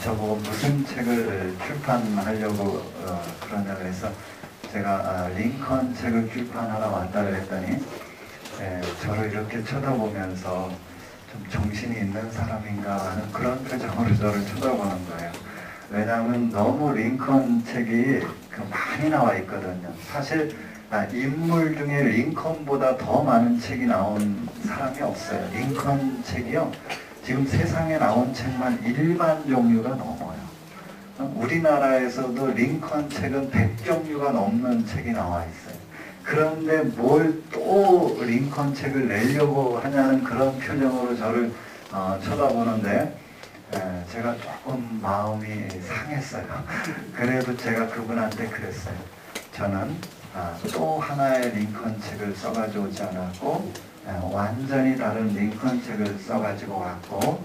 저보고 무슨 책을 출판하려고 그러냐고 해서 제가 링컨 책을 출판하러 왔다 그랬더니 저를 이렇게 쳐다보면서 좀 정신이 있는 사람인가 하는 그런 표정으로 저를 쳐다보는 거예요. 왜냐하면 너무 링컨 책이 많이 나와 있거든요. 사실 인물 중에 링컨보다 더 많은 책이 나온 사람이 없어요. 링컨 책이요. 지금 세상에 나온 책만 1만 종류가 넘어요. 우리나라에서도 링컨 책은 100종류가 넘는 책이 나와 있어요. 그런데 뭘 또 링컨 책을 내려고 하냐는 그런 표정으로 저를 쳐다보는데 제가 조금 마음이 상했어요. 그래도 제가 그분한테 그랬어요. 저는 또 하나의 링컨 책을 써가지고 오지 않았고 완전히 다른 링컨 책을 써가지고 왔고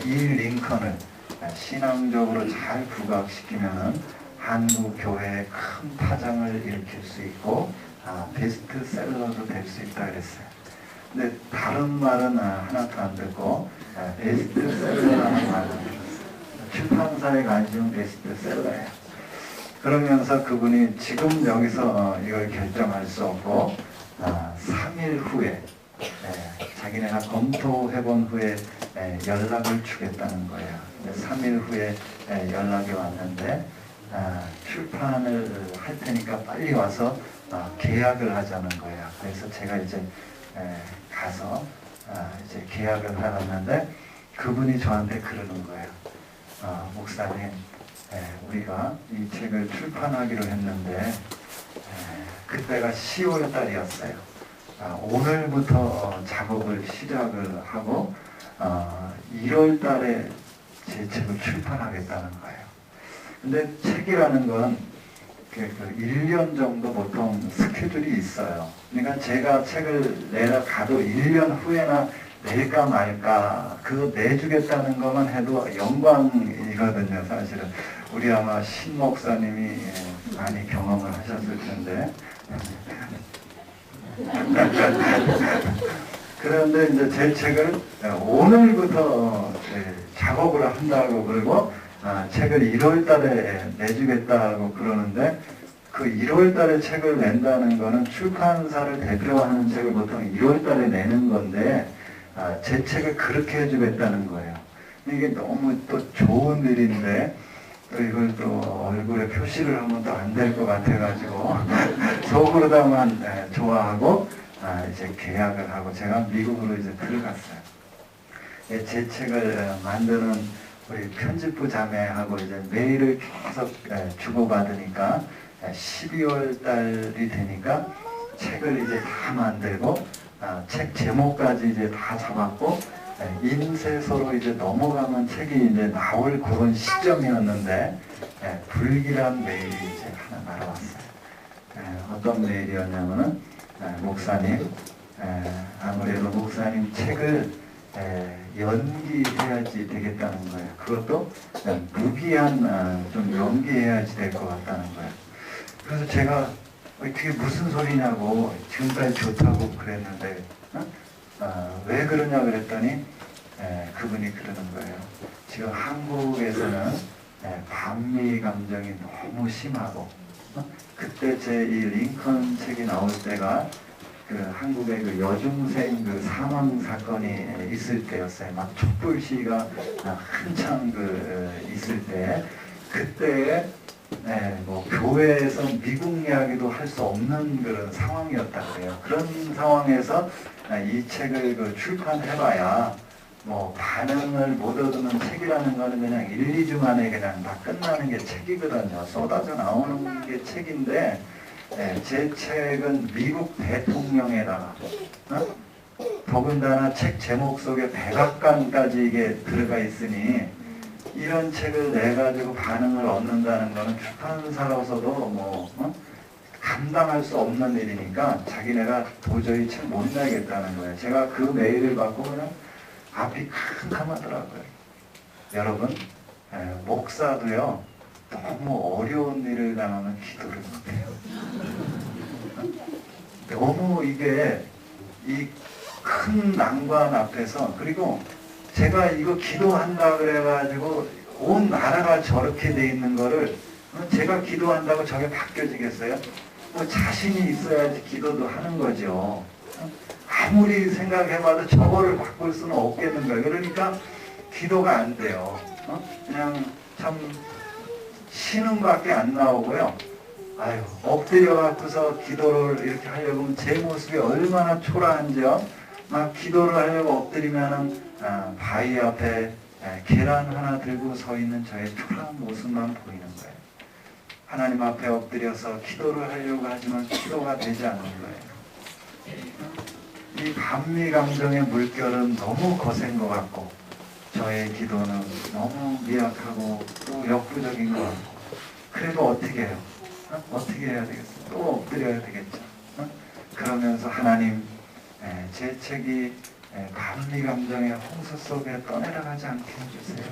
이 링컨을 신앙적으로 잘 부각시키면은 한국 교회에 큰 파장을 일으킬 수 있고 베스트셀러도 될 수 있다 그랬어요. 근데 다른 말은 하나도 안 듣고 베스트셀러라는 말을 들었어요. 출판사에 관심은 베스트셀러예요. 그러면서 그분이 지금 여기서 이걸 결정할 수 없고 3일 후에 자기네가 검토해본 후에 연락을 주겠다는 거예요. 3일 후에 연락이 왔는데 출판을 할 테니까 빨리 와서 계약을 하자는 거예요. 그래서 제가 이제 가서 이제 계약을 하았는데 그분이 저한테 그러는 거예요. 목사님, 우리가 이 책을 출판하기로 했는데 그때가 10월 달이었어요. 오늘부터 작업을 시작을 하고 1월 달에 제 책을 출판하겠다는 거예요. 근데 책이라는 건 1년 정도 보통 스케줄이 있어요. 그러니까 제가 책을 내러 가도 1년 후에나 낼까 말까 그거 내주겠다는 것만 해도 영광이거든요. 사실은 우리 아마 신 목사님이 많이 경험을 하셨을 텐데 그런데 이제 제 책을 오늘부터 작업을 한다고 그러고 책을 1월 달에 내주겠다고 그러는데 그 1월 달에 책을 낸다는 거는 출판사를 대표하는 책을 보통 1월 달에 내는 건데 제 책을 그렇게 해주겠다는 거예요. 이게 너무 또 좋은 일인데 또 이걸 또 얼굴에 표시를 하면 또 안 될 것 같아가지고 속으로다만 좋아하고 이제 계약을 하고 제가 미국으로 이제 들어갔어요. 제 책을 만드는 우리 편집부 자매하고 이제 메일을 계속 주고받으니까 12월 달이 되니까 책을 이제 다 만들고 책 제목까지 이제 다 잡았고 인쇄소로 이제 넘어가면 책이 이제 나올 그런 시점이었는데 불길한 메일이 이제 하나 날아왔어요. 어떤 메일이었냐면은 목사님, 아무래도 목사님 책을 연기해야지 되겠다는 거예요. 그것도 무기한 좀 연기해야지 될 것 같다는 거예요. 그래서 제가 그게 무슨 소리냐고 지금까지 좋다고 그랬는데 왜 그러냐 그랬더니 그분이 그러는 거예요. 지금 한국에서는 반미 감정이 너무 심하고 그때 제 이 링컨 책이 나올 때가 그 한국의 그 여중생 그 사망 사건이 있을 때였어요. 막 촛불 시위가 한창 있을 때 그때 뭐 교회에서 미국 이야기도 할 수 없는 그런 상황이었다 그래요. 그런 상황에서 이 책을 출판해봐야 뭐 반응을 못 얻으면 책이라는 거는 그냥 1, 2주 만에 그냥 다 끝나는 게 책이거든요. 쏟아져 나오는 게 책인데 제 책은 미국 대통령에다가 더군다나 책 제목 속에 백악관까지 이게 들어가 있으니 이런 책을 내가지고 반응을 얻는다는 거는 출판사로서도 뭐 감당할 수 없는 일이니까 자기네가 도저히 책 못 내겠다는 거예요. 제가 그 메일을 받고 그냥 앞이 캄캄하더라고요. 여러분, 목사도요 너무 어려운 일을 당하면 기도를 못해요. 너무 이게 이 큰 난관 앞에서, 그리고 제가 이거 기도한다 그래가지고 온 나라가 저렇게 돼 있는 거를 제가 기도한다고 저게 바뀌어지겠어요? 뭐 자신이 있어야지 기도도 하는 거죠. 아무리 생각해봐도 저거를 바꿀 수는 없겠는 거예요. 그러니까 기도가 안 돼요. 그냥 참 신음밖에 안 나오고요. 아유, 엎드려갖고서 기도를 이렇게 하려고 하면 제 모습이 얼마나 초라한지요. 막 기도를 하려고 엎드리면은 바위 앞에 계란 하나 들고 서 있는 저의 초라한 모습만 보이는 거예요. 하나님 앞에 엎드려서 기도를 하려고 하지만 기도가 되지 않는 거예요. 이 반미 감정의 물결은 너무 거센 것 같고 저의 기도는 너무 미약하고 또 역부족인 것 같고, 그래도 어떻게 해요? 어떻게 해야 되겠어요? 또 엎드려야 되겠죠. 그러면서 하나님, 제 책이 반미 감정의 홍수 속에 떠내려가지 않게 해주세요.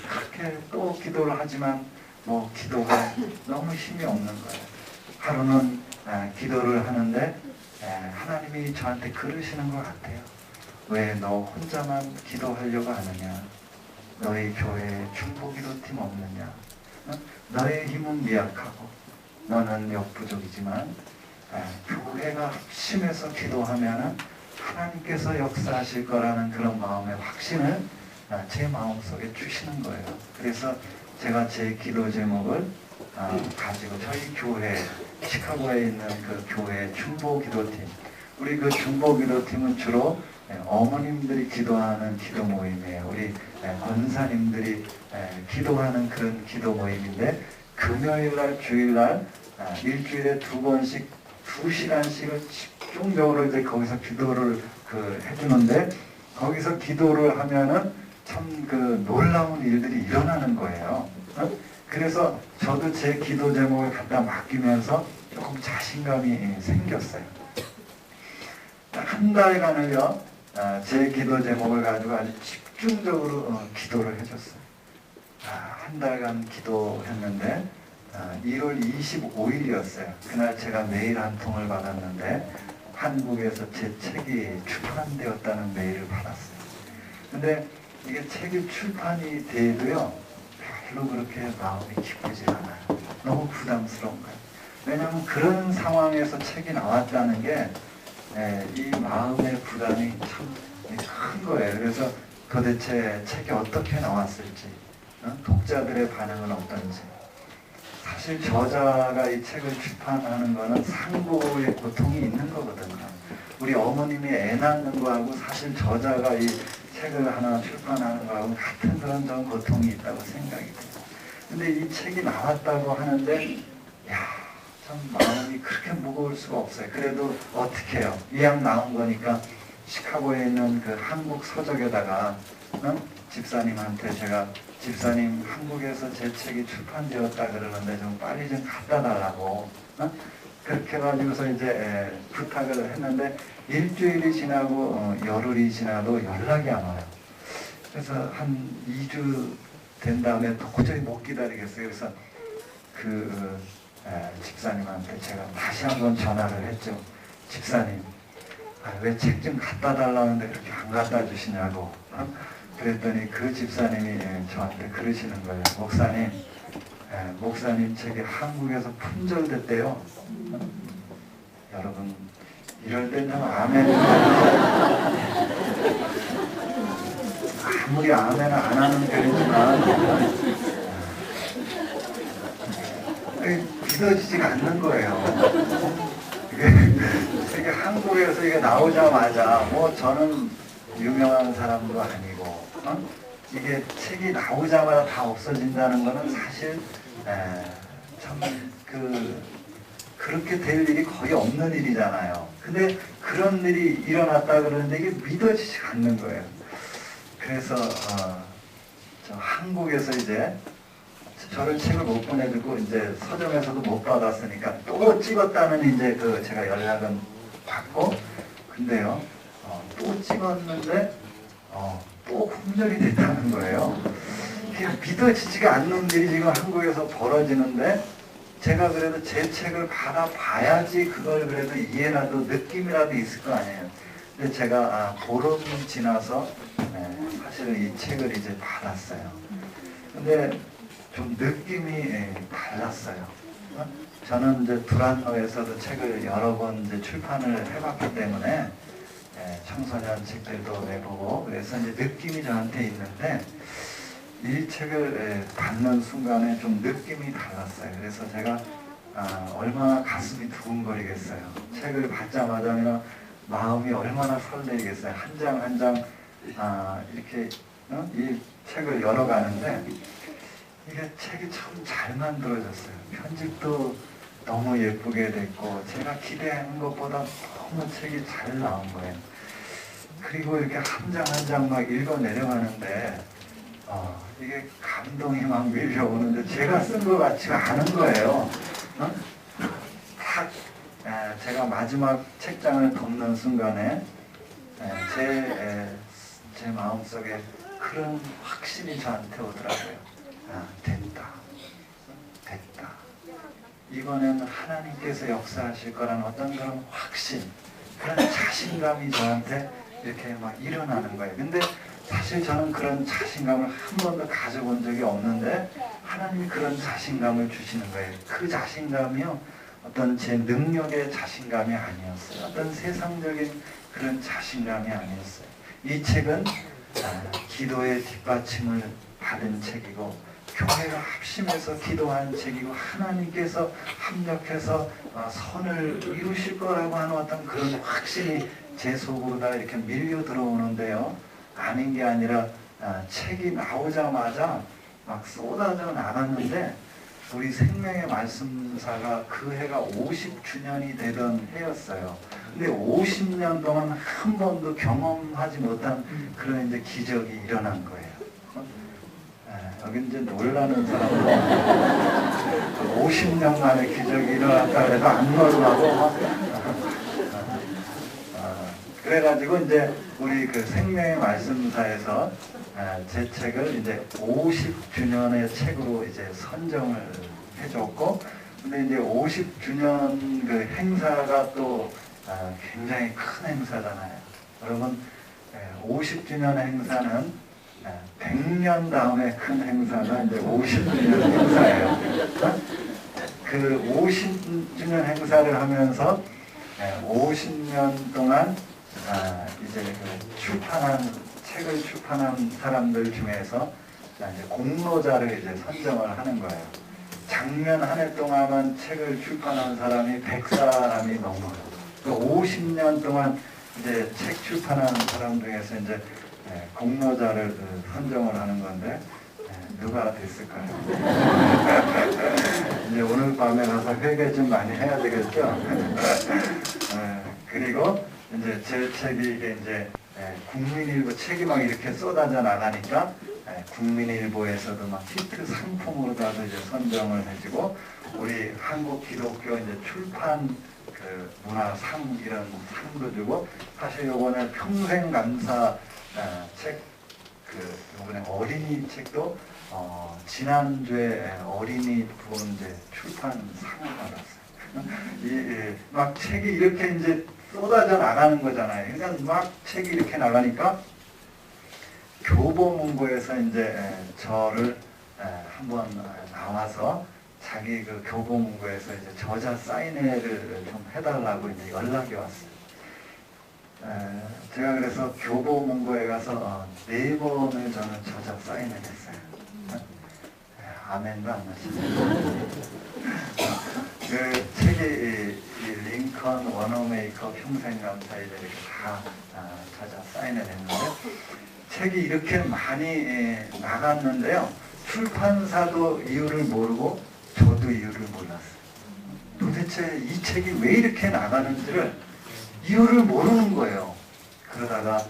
그렇게 또 기도를 하지만 뭐 기도가 너무 힘이 없는 거예요. 하루는 기도를 하는데 하나님이 저한테 그러시는 것 같아요. 왜 너 혼자만 기도하려고 하느냐? 너희 교회에 중보기도팀 없느냐? 너의 힘은 미약하고 너는 역부족이지만 교회가 합심해서 기도하면 하나님께서 역사하실 거라는 그런 마음의 확신을 제 마음속에 주시는 거예요. 그래서 제가 제 기도 제목을 가지고 저희 교회, 시카고에 있는 그 교회 중보기도팀, 우리 그 중보기도팀은 주로 어머님들이 기도하는 기도 모임이에요. 우리 권사님들이 기도하는 그런 기도 모임인데, 금요일날, 주일날 일주일에 2번씩 2시간씩을 집중적으로 이제 거기서 기도를 해주는데, 거기서 기도를 하면은 참 놀라운 일들이 일어나는 거예요. 그래서 저도 제 기도 제목을 갖다 맡기면서 조금 자신감이 생겼어요. 한 달간을요, 제 기도 제목을 가지고 아주 집중적으로 기도를 해줬어요. 한 달간 기도했는데 1월 25일이었어요. 그날 제가 메일 한 통을 받았는데 한국에서 제 책이 출판되었다는 메일을 받았어요. 근데 이게 책이 출판이 돼도요, 별로 그렇게 마음이 기쁘지 않아요. 너무 부담스러운 거예요. 왜냐하면 그런 상황에서 책이 나왔다는 게 이 마음의 부담이 참 큰 거예요. 그래서 도대체 책이 어떻게 나왔을지, 독자들의 반응은 어떤지. 사실 저자가 이 책을 출판하는 거는 상고의 고통이 있는 거거든요. 우리 어머님이 애 낳는 거하고 사실 저자가 이 책을 하나 출판하는 거하고 같은 그런 전 고통이 있다고 생각이 돼요. 근데 이 책이 나왔다고 하는데, 참 마음이 그렇게 무거울 수가 없어요. 그래도 어떻게 해요? 이왕 나온 거니까 시카고에 있는 그 한국 서적에다가 집사님한테 제가 집사님 한국에서 제 책이 출판되었다 그러는데 좀 빨리 좀 갖다 달라고 그렇게 해가지고서 이제 부탁을 했는데 일주일이 지나고 열흘이 지나도 연락이 안 와요. 그래서 한 2주 된 다음에 도저히 못 기다리겠어요. 그래서 그 집사님한테 제가 다시 한번 전화를 했죠. 집사님, 왜 책 좀 갖다 달라는데 그렇게 안 갖다 주시냐고. 그랬더니 그 집사님이 저한테 그러시는 거예요. 목사님 책이 한국에서 품절됐대요. 여러분, 이럴 때는 아멘을 아무리 아멘을 안 하는 편이지만 믿어지지가 않는 거예요. 이게 한국에서 이게 나오자마자 뭐 저는 유명한 사람도 아니고 이게 책이 나오자마자 다 없어진다는 거는 사실 참 그렇게 될 일이 거의 없는 일이잖아요. 근데 그런 일이 일어났다 그러는데 이게 믿어지지가 않는 거예요. 그래서 저 한국에서 이제 저를 책을 못 보내주고 이제 서점에서도 못 받았으니까 또 찍었다는 이제 제가 연락은 받고 근데요 또 찍었는데 또 품절이 됐다는 거예요. 이게 믿어지지가 않는 일이 지금 한국에서 벌어지는데 제가 그래도 제 책을 받아봐야지 그걸 그래도 이해라도 느낌이라도 있을 거 아니에요. 근데 제가 보름이 지나서 사실은 이 책을 이제 받았어요. 근데 좀 느낌이 달랐어요. 저는 이제 두란노에서도 책을 여러 번 이제 출판을 해봤기 때문에 청소년 책들도 내보고 그래서 이제 느낌이 저한테 있는데 이 책을 받는 순간에 좀 느낌이 달랐어요. 그래서 제가 얼마나 가슴이 두근거리겠어요. 책을 받자마자 마음이 얼마나 설레겠어요. 한 장 한 장 이렇게 이 책을 열어가는데 이게 책이 참 잘 만들어졌어요. 편집도 너무 예쁘게 됐고 제가 기대한 것보다 너무 책이 잘 나온 거예요. 그리고 이렇게 한 장 한 장 막 읽어 내려가는데 이게 감동이 막 밀려오는데 제가 쓴 것 같지가 않은 거예요. 딱 제가 마지막 책장을 덮는 순간에 제 마음속에 그런 확신이 저한테 오더라고요. 됐다. 이번에는 하나님께서 역사하실 거라는 어떤 그런 확신, 그런 자신감이 저한테 이렇게 막 일어나는 거예요. 근데 사실 저는 그런 자신감을 한 번도 가져본 적이 없는데 하나님이 그런 자신감을 주시는 거예요. 그 자신감이요, 어떤 제 능력의 자신감이 아니었어요. 어떤 세상적인 그런 자신감이 아니었어요. 이 책은 기도의 뒷받침을 받은 책이고 교회가 합심해서 기도한 책이고 하나님께서 합력해서 선을 이루실 거라고 하는 어떤 그런 확신이 제 속으로 다 이렇게 밀려 들어오는데요. 아닌 게 아니라 책이 나오자마자 막 쏟아져 나갔는데 우리 생명의 말씀사가 그 해가 50주년이 되던 해였어요. 근데 50년 동안 한 번도 경험하지 못한 그런 이제 기적이 일어난 거예요. 여기 이제 놀라는 사람은 50년 만에 기적이 일어났다 해도 안 놀라고 그래가지고 이제 우리 그 생명의 말씀사에서 제 책을 이제 50주년의 책으로 이제 선정을 해줬고 근데 이제 50주년 그 행사가 또 굉장히 큰 행사잖아요. 여러분 50주년 행사는 100년 다음에 큰 행사가 이제 50주년 행사예요. 그 50주년 행사를 하면서 50년 동안 이제 그 책을 출판한 사람들 중에서 이제 공로자를 이제 선정을 하는 거예요. 작년 한 해 동안은 책을 출판한 사람이 100사람이 넘어요. 그 50년 동안 이제 책 출판한 사람 중에서 이제 공로자를 선정을 하는 건데 누가 됐을까요? 이제 오늘 밤에 가서 회개 좀 많이 해야 되겠죠? 그리고 이제 제 책이 이게 이제 국민일보 책이 막 이렇게 쏟아져 나가니까 국민일보에서도 막 히트 상품으로다도 이제 선정을 해주고 우리 한국 기독교 이제 출판 그 문화상 이런 상도 주고 사실 요번에 평생 감사 책 그 요번에 어린이 책도 지난주에 어린이 부분 이제 출판 상을 받았어요. 막 책이 이렇게 이제 쏟아져 나가는 거잖아요. 그러니까 막 책이 이렇게 나가니까 교보문고에서 이제 저를 한번 나와서 자기 그 교보문고에서 이제 저자 사인회를 좀 해달라고 이제 연락이 왔어요. 제가 그래서 교보문고에 가서 4번을 저는 저자 사인을 했어요. 아멘도 안 하시네요. 그 책이 이 링컨 원어메이커 평생감사 이렇게 다 저자 사인을 했는데 책이 이렇게 많이 나갔는데요. 출판사도 이유를 모르고 저도 이유를 몰랐어요. 도대체 이 책이 왜 이렇게 나가는지를 이유를 모르는 거예요. 그러다가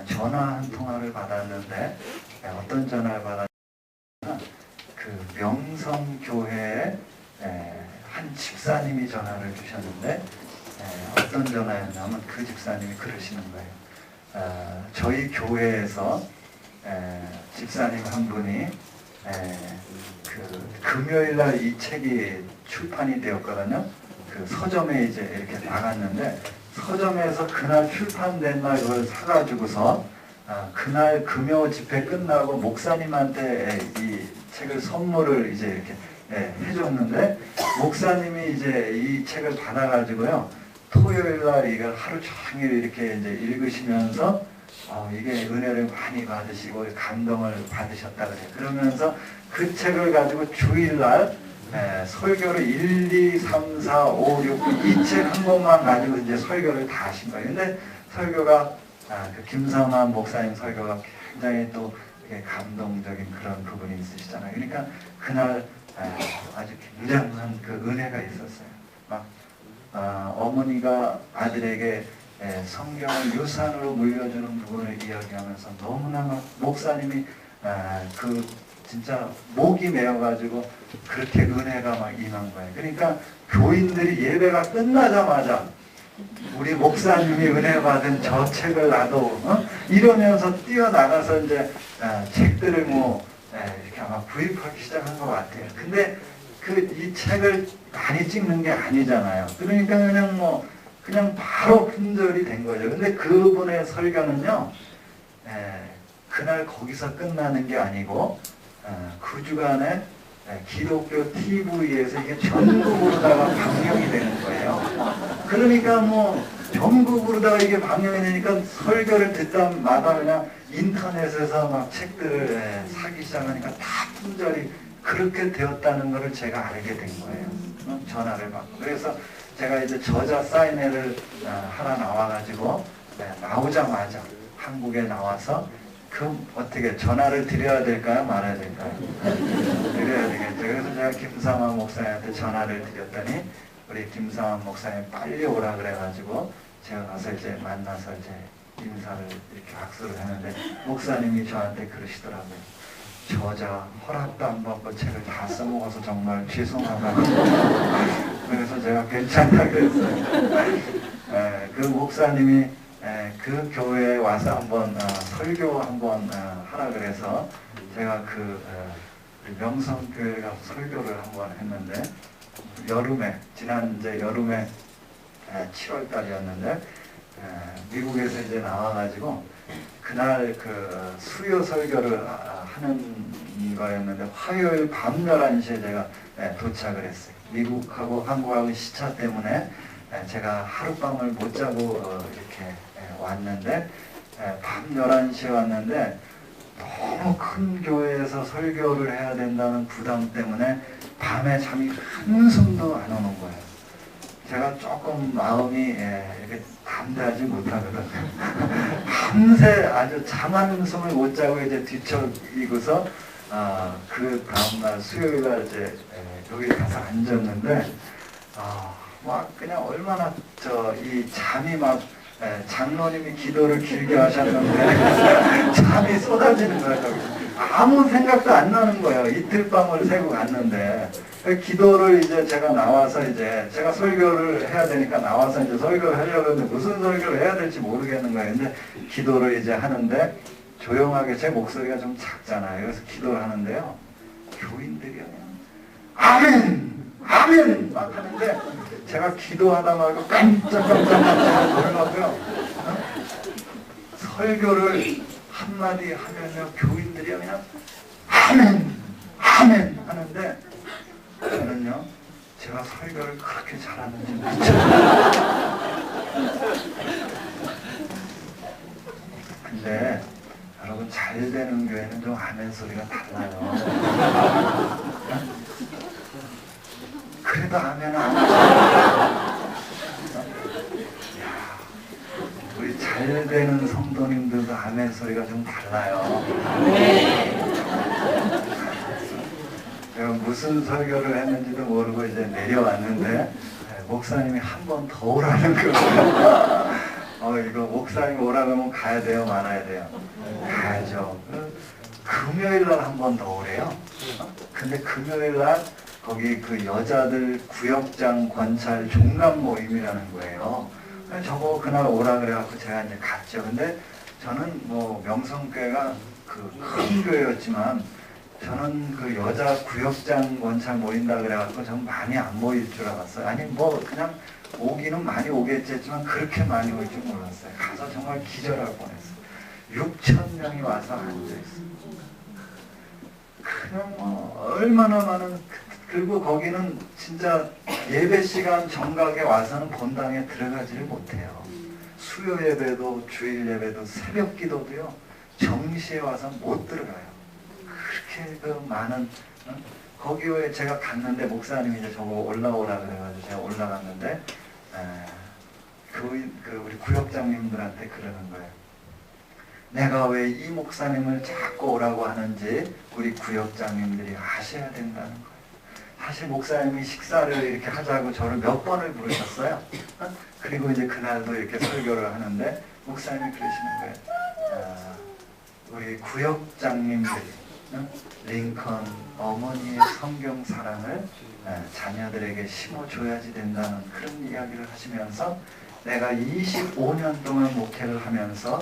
전화 한 통화를 받았는데 어떤 전화를 받았냐면 그 명성교회에 한 집사님이 전화를 주셨는데 어떤 전화였냐면 그 집사님이 그러시는 거예요. 저희 교회에서 집사님 한 분이 그 금요일날 이 책이 출판이 되었거든요. 그 서점에 이제 이렇게 나갔는데 서점에서 그날 출판된 날 그걸 사가지고서 그날 금요 집회 끝나고 목사님한테 이 책을 선물을 이제 이렇게 해줬는데 목사님이 이제 이 책을 받아가지고요 토요일 날 이걸 하루 종일 이렇게 이제 읽으시면서 이게 은혜를 많이 받으시고 감동을 받으셨다 그래요. 그러면서 그 책을 가지고 주일날 설교를 1, 2, 3, 4, 5, 6, 이 책 한 권만 가지고 이제 설교를 다 하신 거예요. 근데 설교가 그 김성환 목사님 설교가 굉장히 또 감동적인 그런 부분이 있으시잖아요. 그러니까 그날 아주 굉장한 그 은혜가 있었어요. 막 어머니가 아들에게 성경을 유산으로 물려주는 부분을 이야기하면서 너무나 막 목사님이 그 진짜 목이 메어가지고 그렇게 은혜가 막 임한 거예요. 그러니까 교인들이 예배가 끝나자마자 우리 목사님이 은혜 받은 저 책을 나도 이러면서 뛰어나가서 이제 책들을 뭐 이렇게 아마 구입하기 시작한 것 같아요. 근데 이 책을 많이 찍는 게 아니잖아요. 그러니까 그냥 바로 품절이 된 거죠. 근데 그분의 설교는요, 그날 거기서 끝나는 게 아니고 그 주간에 기독교 TV에서 이게 전국으로다가 방영이 되는 거예요. 그러니까 뭐 전국으로다가 이게 방영이 되니까 설교를 듣다마다 그냥 인터넷에서 막 책들을 사기 시작하니까 다 품절이 그렇게 되었다는 것을 제가 알게 된 거예요. 전화를 받고. 그래서 제가 이제 저자 사인회를 하나 나와가지고 나오자마자 한국에 나와서 어떻게 전화를 드려야 될까요? 말아야 될까요? 드려야 되겠죠. 그래서 제가 김상환 목사님한테 전화를 드렸더니 우리 김상환 목사님 빨리 오라 그래가지고 제가 가서 이제 만나서 이제 인사를 이렇게 악수를 했는데 목사님이 저한테 그러시더라고요. 저자 허락도 안 받고 책을 다 써먹어서 정말 죄송하다고. 그래서 제가 괜찮다 그랬어요. 그 목사님이 그 교회에 와서 한번 설교 한번 하라 그래서 제가 명성교회 가서 설교를 한번 했는데 지난 이제 여름에 7월 달이었는데 미국에서 이제 나와가지고 그날 그 수요 설교를 하는 거였는데 화요일 밤 11시에 제가 도착을 했어요. 미국하고 한국하고 시차 때문에 제가 하룻밤을 못 자고 이렇게 왔는데 밤 11시에 왔는데 너무 큰 교회에서 설교를 해야 된다는 부담 때문에 밤에 잠이 한숨도 안 오는 거예요. 제가 조금 마음이 이렇게 담대하지 못하거든요. 밤새 아주 잠 한숨을 못 자고 이제 뒤척이고서 그 다음날 수요일날 이제 여기 가서 앉았는데 막 그냥 얼마나 이 잠이 막 장로님이 기도를 길게 하셨는데 잠이 쏟아지는 거예요. 저기. 아무 생각도 안 나는 거예요. 이틀 밤을 새고 갔는데 기도를 이제 제가 나와서 이제 제가 설교를 해야 되니까 나와서 이제 설교를 하려고 했는데 무슨 설교를 해야 될지 모르겠는 거예요. 근데 기도를 이제 하는데 조용하게 제 목소리가 좀 작잖아요. 그래서 기도를 하는데요. 교인들이요. 아멘! 아멘! 막 하는데 제가 기도하다 말고 깜짝깜짝 놀라고요. 설교를 한마디 하면요. 교인들이 그냥 아멘! 아멘! 하는데 저는요. 제가 설교를 그렇게 잘하는지 모르겠어요. 근데 여러분 잘 되는 교회는 좀 아멘 소리가 달라요. 그래도 아멘 안 하죠. 우리 잘 되는 성도님들도 아멘 소리가 좀 달라요. 제가 무슨 설교를 했는지도 모르고 이제 내려왔는데 목사님이 한 번 더 오라는 거예요. 이거 목사님 오라고 하면 가야 돼요, 말아야 돼요? 가야죠. 금요일 날 한 번 더 오래요. 근데 금요일 날 거기 그 여자들 구역장 권찰 종남 모임이라는 거예요. 저거 그날 오라 그래갖고 제가 이제 갔죠. 근데 저는 뭐 명성교회가 그 큰 교회였지만 저는 그 여자 구역장 원찰 모인다 그래갖고 전 많이 안 모일 줄 알았어요. 아니 뭐 그냥 오기는 많이 오겠지 했지만 그렇게 많이 올 줄 몰랐어요. 가서 정말 기절할 뻔했어요. 6,000명이 와서 앉아있어요. 그냥 뭐 얼마나 많은, 그리고 거기는 진짜 예배 시간 정각에 와서는 본당에 들어가지를 못해요. 수요 예배도 주일 예배도 새벽 기도도요 정시에 와서 못 들어가요. 그렇게 그 많은, 거기에 제가 갔는데 목사님이 이제 저거 올라오라 그래가지고 제가 올라갔는데 우리 구역장님들한테 그러는 거예요. 내가 왜 이 목사님을 자꾸 오라고 하는지 우리 구역장님들이 아셔야 된다는 거예요. 사실 목사님이 식사를 이렇게 하자고 저를 몇 번을 부르셨어요. 그리고 이제 그날도 이렇게 설교를 하는데 목사님이 그러시는 거예요. 우리 구역장님들이 링컨 어머니의 성경 사랑을 자녀들에게 심어줘야지 된다는 그런 이야기를 하시면서 내가 25년 동안 목회를 하면서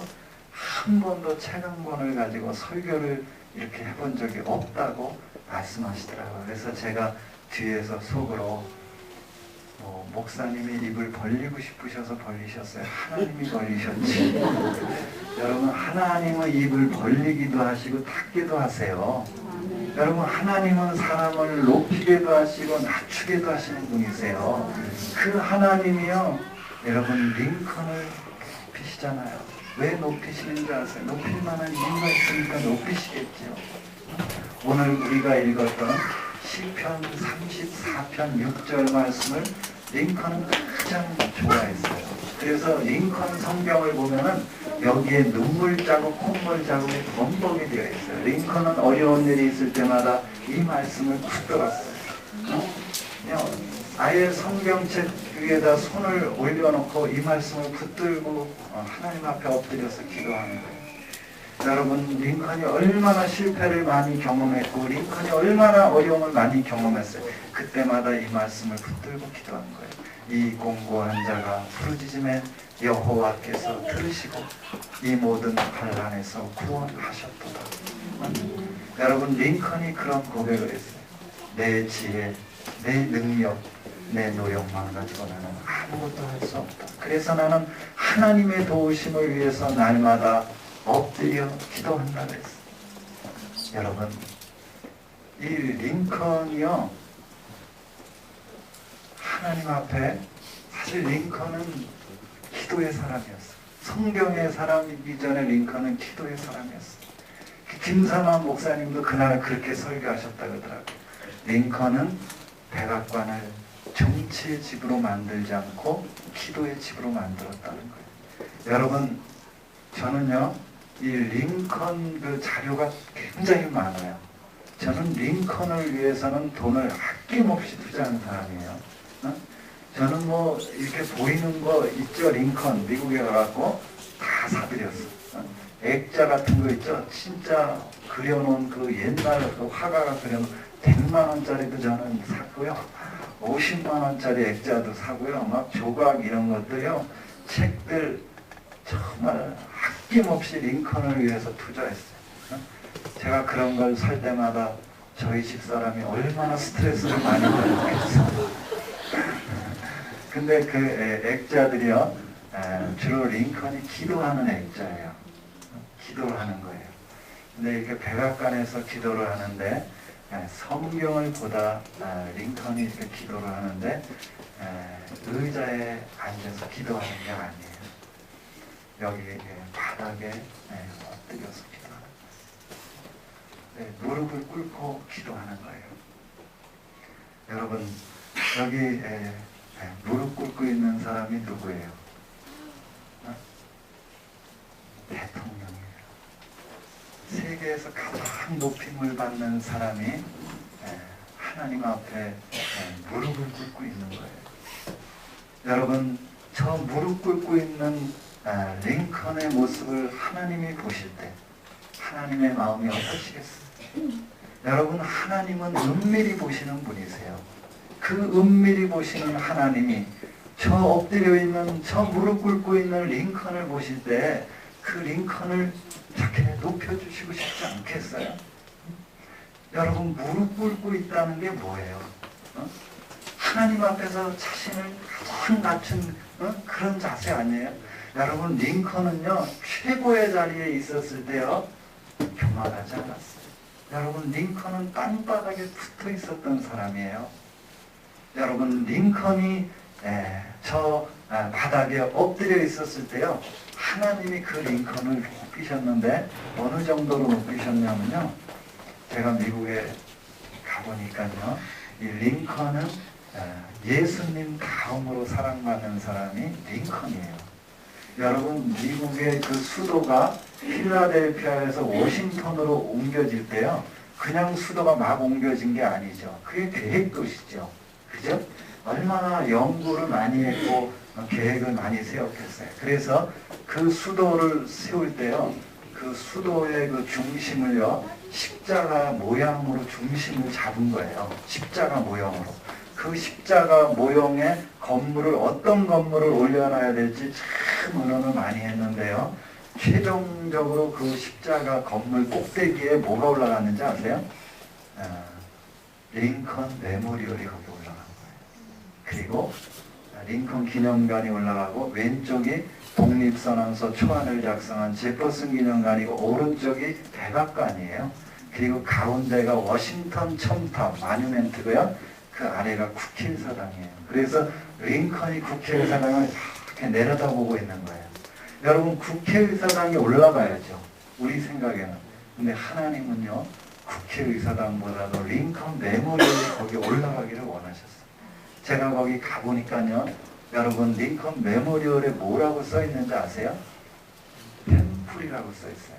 한 번도 책 한 권을 가지고 설교를 이렇게 해본 적이 없다고 말씀하시더라고요. 그래서 제가 뒤에서 속으로 목사님이 입을 벌리고 싶으셔서 벌리셨어요. 하나님이 벌리셨지. 여러분 하나님은 입을 벌리기도 하시고 닫기도 하세요. 여러분 하나님은 사람을 높이기도 하시고 낮추기도 하시는 분이세요. 그 하나님이요 여러분 링컨을 높이시잖아요. 왜 높이시는지 아세요? 높일 만한 이유가 있으니까 높이시겠죠. 오늘 우리가 읽었던 시편 34편 6절 말씀을 링컨은 가장 좋아했어요. 그래서 링컨 성경을 보면은 여기에 눈물 자국, 콧물 자국이 범벅이 되어 있어요. 링컨은 어려운 일이 있을 때마다 이 말씀을 붙들었어요. 아예 성경책 위에다 손을 올려놓고 이 말씀을 붙들고 하나님 앞에 엎드려서 기도하는 거예요. 여러분 링컨이 얼마나 실패를 많이 경험했고 링컨이 얼마나 어려움을 많이 경험했어요. 그때마다 이 말씀을 붙들고 기도한 거예요. 이 공고한 자가 부르짖음에 여호와께서 들으시고 이 모든 환난에서 구원하셨도다. 여러분 링컨이 그런 고백을 했어요. 내 지혜, 내 능력, 내 노력만 가지고 나는 아무것도 할 수 없다. 그래서 나는 하나님의 도우심을 위해서 날마다 엎드려 기도한다 그랬어요. 여러분 이 링컨이요 하나님 앞에 사실 링컨은 기도의 사람이었어요. 성경의 사람이기 전에 링컨은 기도의 사람이었어요. 김삼환 목사님도 그날 그렇게 설교하셨다 그러더라고요. 링컨은 백악관을 정치의 집으로 만들지 않고 기도의 집으로 만들었다는 거예요. 여러분 저는요 이 링컨 그 자료가 굉장히 많아요. 저는 링컨을 위해서는 돈을 아낌없이 투자하는 사람이에요. 저는 뭐 이렇게 보이는 거 있죠. 링컨 미국에 가갖고 다 사드렸어. 액자 같은 거 있죠. 진짜 그려놓은 그 옛날 그 화가가 그려놓은 100만 원짜리도 저는 샀고요. 50만 원짜리 액자도 사고요. 막 조각 이런 것도요. 책들 정말 아낌없이 링컨을 위해서 투자했어요. 제가 그런 걸 살 때마다 저희 집사람이 얼마나 스트레스를 많이 받았겠어요. 근데 그 액자들이요, 주로 링컨이 기도하는 액자예요. 기도를 하는 거예요. 근데 이렇게 백악관에서 기도를 하는데 성경을 보다 링컨이 이렇게 기도를 하는데 의자에 앉아서 기도하는 게 아니에요. 여기 바닥에 엎드려서 기도하는 거예요. 무릎을 꿇고 기도하는 거예요. 여러분 여기 무릎 꿇고 있는 사람이 누구예요? 대통령이에요. 세계에서 가장 높임을 받는 사람이 하나님 앞에 무릎을 꿇고 있는 거예요. 여러분 저 무릎 꿇고 있는 링컨의 모습을 하나님이 보실 때 하나님의 마음이 어떠시겠어요? 여러분 하나님은 은밀히 보시는 분이세요. 그 은밀히 보시는 하나님이 저 엎드려 있는 저 무릎 꿇고 있는 링컨을 보실 때 그 링컨을 저렇게 높여주시고 싶지 않겠어요? 여러분 무릎 꿇고 있다는 게 뭐예요? 하나님 앞에서 자신을 가장 낮춘 그런 자세 아니에요? 여러분 링컨은요 최고의 자리에 있었을 때요 교만하지 않았어요. 여러분 링컨은 땅바닥에 붙어 있었던 사람이에요. 여러분 링컨이 저 바닥에 엎드려 있었을 때요 하나님이 그 링컨을 높이셨는데 어느 정도로 높이셨냐면요, 제가 미국에 가보니까요 이 링컨은 예수님 다음으로 사랑받는 사람이 링컨이에요. 여러분 미국의 그 수도가 필라델피아에서 워싱턴으로 옮겨질 때요 그냥 수도가 막 옮겨진 게 아니죠. 그게 계획도시죠. 그죠? 얼마나 연구를 많이 했고 계획을 많이 세웠겠어요. 그래서 그 수도를 세울 때요 그 수도의 그 중심을요 십자가 모양으로 중심을 잡은 거예요. 십자가 모형으로. 그 십자가 모형의 건물을 어떤 건물을 올려놔야 될지 참 의논을 많이 했는데요 최종적으로 그 십자가 건물 꼭대기에 뭐가 올라갔는지 아세요? 링컨 메모리얼이 거기 올라간 거예요. 그리고 링컨 기념관이 올라가고 왼쪽이 독립선언서 초안을 작성한 제퍼슨 기념관이고 오른쪽이 백악관이에요. 그리고 가운데가 워싱턴 첨탑 마뉴멘트고요. 그 아래가 국회의사당이에요. 그래서 링컨이 국회의사당을 이렇게 내려다보고 있는 거예요. 여러분 국회의사당에 올라가야죠. 우리 생각에는. 근데 하나님은요 국회의사당보다도 링컨 메모리얼이 거기 올라가기를 원하셨어요. 제가 거기 가보니까요 여러분 링컨 메모리얼에 뭐라고 써 있는지 아세요? 템플이라고 써 있어요.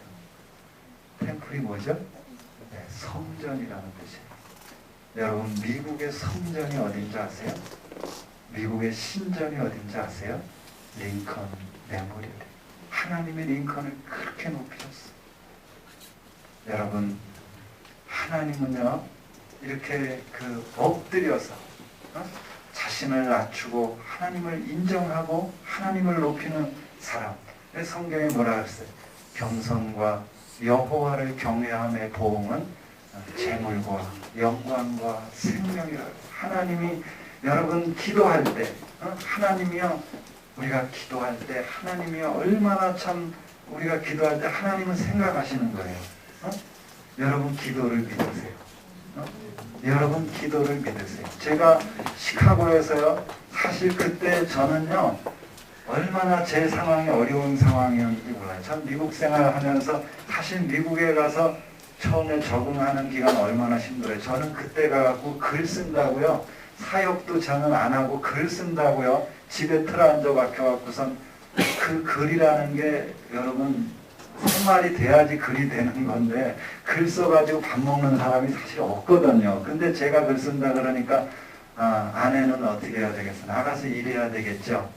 템플이 뭐죠? 네, 성전이라는 뜻이에요. 여러분 미국의 성전이 어딘지 아세요? 미국의 신전이 어딘지 아세요? 링컨 메모리얼. 하나님의 링컨을 그렇게 높이셨어요. 여러분 하나님은요 이렇게 그 엎드려서 자신을 낮추고 하나님을 인정하고 하나님을 높이는 사람. 성경에 뭐라 그랬어요? 겸손과 여호와를 경외함의 보응은 재물과 영광과 생명이라고. 하나님이 여러분 기도할 때 하나님이요 우리가 기도할 때 하나님이요 얼마나 참 우리가 기도할 때 하나님은 생각하시는 거예요. 여러분 기도를 믿으세요. 여러분 기도를 믿으세요. 제가 시카고에서요 사실 그때 저는요 얼마나 제 상황이 어려운 상황이었는지 몰라요. 전 미국 생활하면서 사실 미국에 가서 처음에 적응하는 기간 얼마나 힘들어요. 저는 그때 가갖고 글 쓴다고요 사역도 저는 안 하고 글 쓴다고요 집에 틀어앉아 박혀갖고선 그 글이라는 게 여러분 생활이 돼야지 글이 되는 건데 글 써가지고 밥 먹는 사람이 사실 없거든요. 근데 제가 글 쓴다 그러니까 아내는 어떻게 해야 되겠어? 나가서 일해야 되겠죠.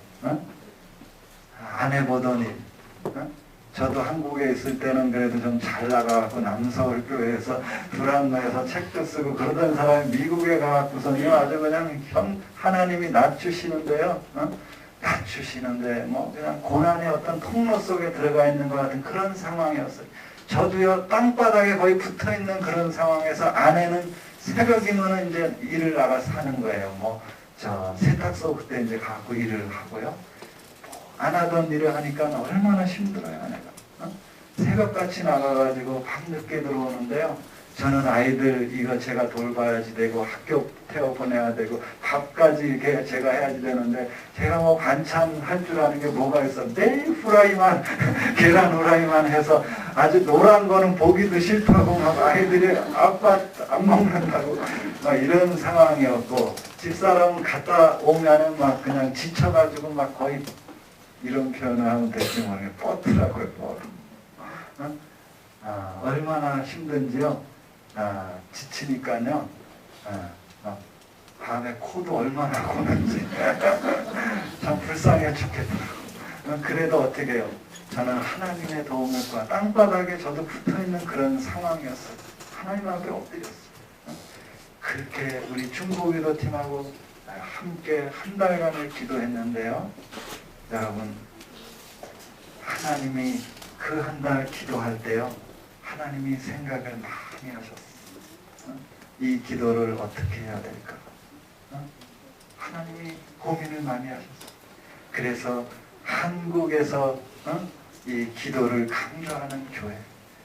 아내 보던 일. 저도 한국에 있을 때는 그래도 좀 잘 나가갖고 남서울교회에서 불안해서 책도 쓰고 그러던 사람이 미국에 가갖고서는 아주 그냥 하나님이 낮추시는데요. 낮추시는데 뭐 그냥 고난의 어떤 통로 속에 들어가 있는 것 같은 그런 상황이었어요. 저도요 땅바닥에 거의 붙어있는 그런 상황에서 아내는 새벽이면 이제 일을 나가서 하는 거예요. 뭐 저 세탁소 그때 이제 가고 일을 하고요. 안 하던 일을 하니까 얼마나 힘들어요, 아내가. 새벽같이 나가가지고 밤늦게 들어오는데요. 저는 아이들 이거 제가 돌봐야지 되고 학교 태워 보내야 되고 밥까지 이렇게 제가 해야지 되는데 제가 뭐 반찬 할 줄 아는 게 뭐가 있어. 매일 후라이만 계란 후라이만 해서 아주 노란 거는 보기도 싫다고 막 아이들이 아빠 안 먹는다고 막 이런 상황이었고 집사람은 갔다 오면은 막 그냥 지쳐가지고 막 거의 이런 표현을 하면 될지 모르겠어요. 뻗더라고요. 얼마나 힘든지요. 지치니까요. 밤에 코도 얼마나 고는지 참 불쌍해 죽겠더라고요. 그래도 어떻게 해요? 저는 하나님의 도움을 구하 땅바닥에 저도 붙어있는 그런 상황이었어요. 하나님 앞에 엎드렸어요. 그렇게 우리 중보기도 팀하고 함께 한 달간을 기도했는데요. 여러분, 하나님이 그 한 달 기도할 때요, 하나님이 생각을 많이 하셨어요. 이 기도를 어떻게 해야 될까? 하나님이 고민을 많이 하셨어요. 그래서 한국에서 이 기도를 강조하는 교회,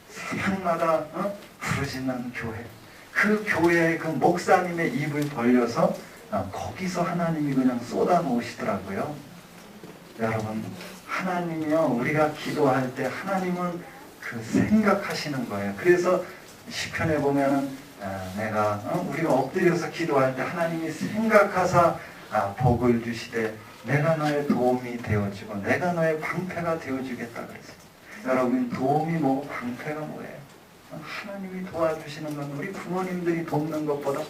새벽마다 부르짖는 교회, 그 교회의 그 목사님의 입을 벌려서 거기서 하나님이 그냥 쏟아 놓으시더라고요. 여러분, 하나님이요, 우리가 기도할 때 하나님은 그 생각하시는 거예요. 그래서 시편에 보면은 우리가 엎드려서 기도할 때 하나님이 생각하사 복을 주시되 내가 너의 도움이 되어주고 내가 너의 방패가 되어주겠다 그랬어요. 여러분, 도움이 뭐고 방패가 뭐예요? 하나님이 도와주시는 건 우리 부모님들이 돕는 것보다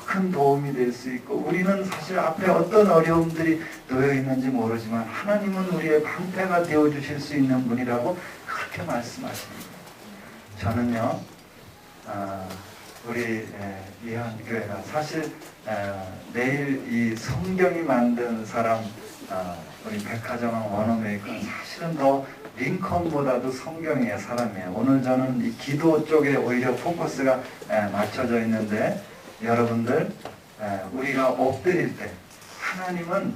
큰 도움이 될 수 있고, 우리는 사실 앞에 어떤 어려움들이 놓여 있는지 모르지만 하나님은 우리의 방패가 되어 주실 수 있는 분이라고 그렇게 말씀하십니다. 저는요, 우리 이한교회가 사실 내일 이 성경이 만든 사람, 우리 백화점은 원어메이커는 사실은 더 링컨보다도 성경의 사람이에요. 오늘 저는 이 기도 쪽에 오히려 포커스가 맞춰져 있는데, 여러분들, 우리가 엎드릴 때 하나님은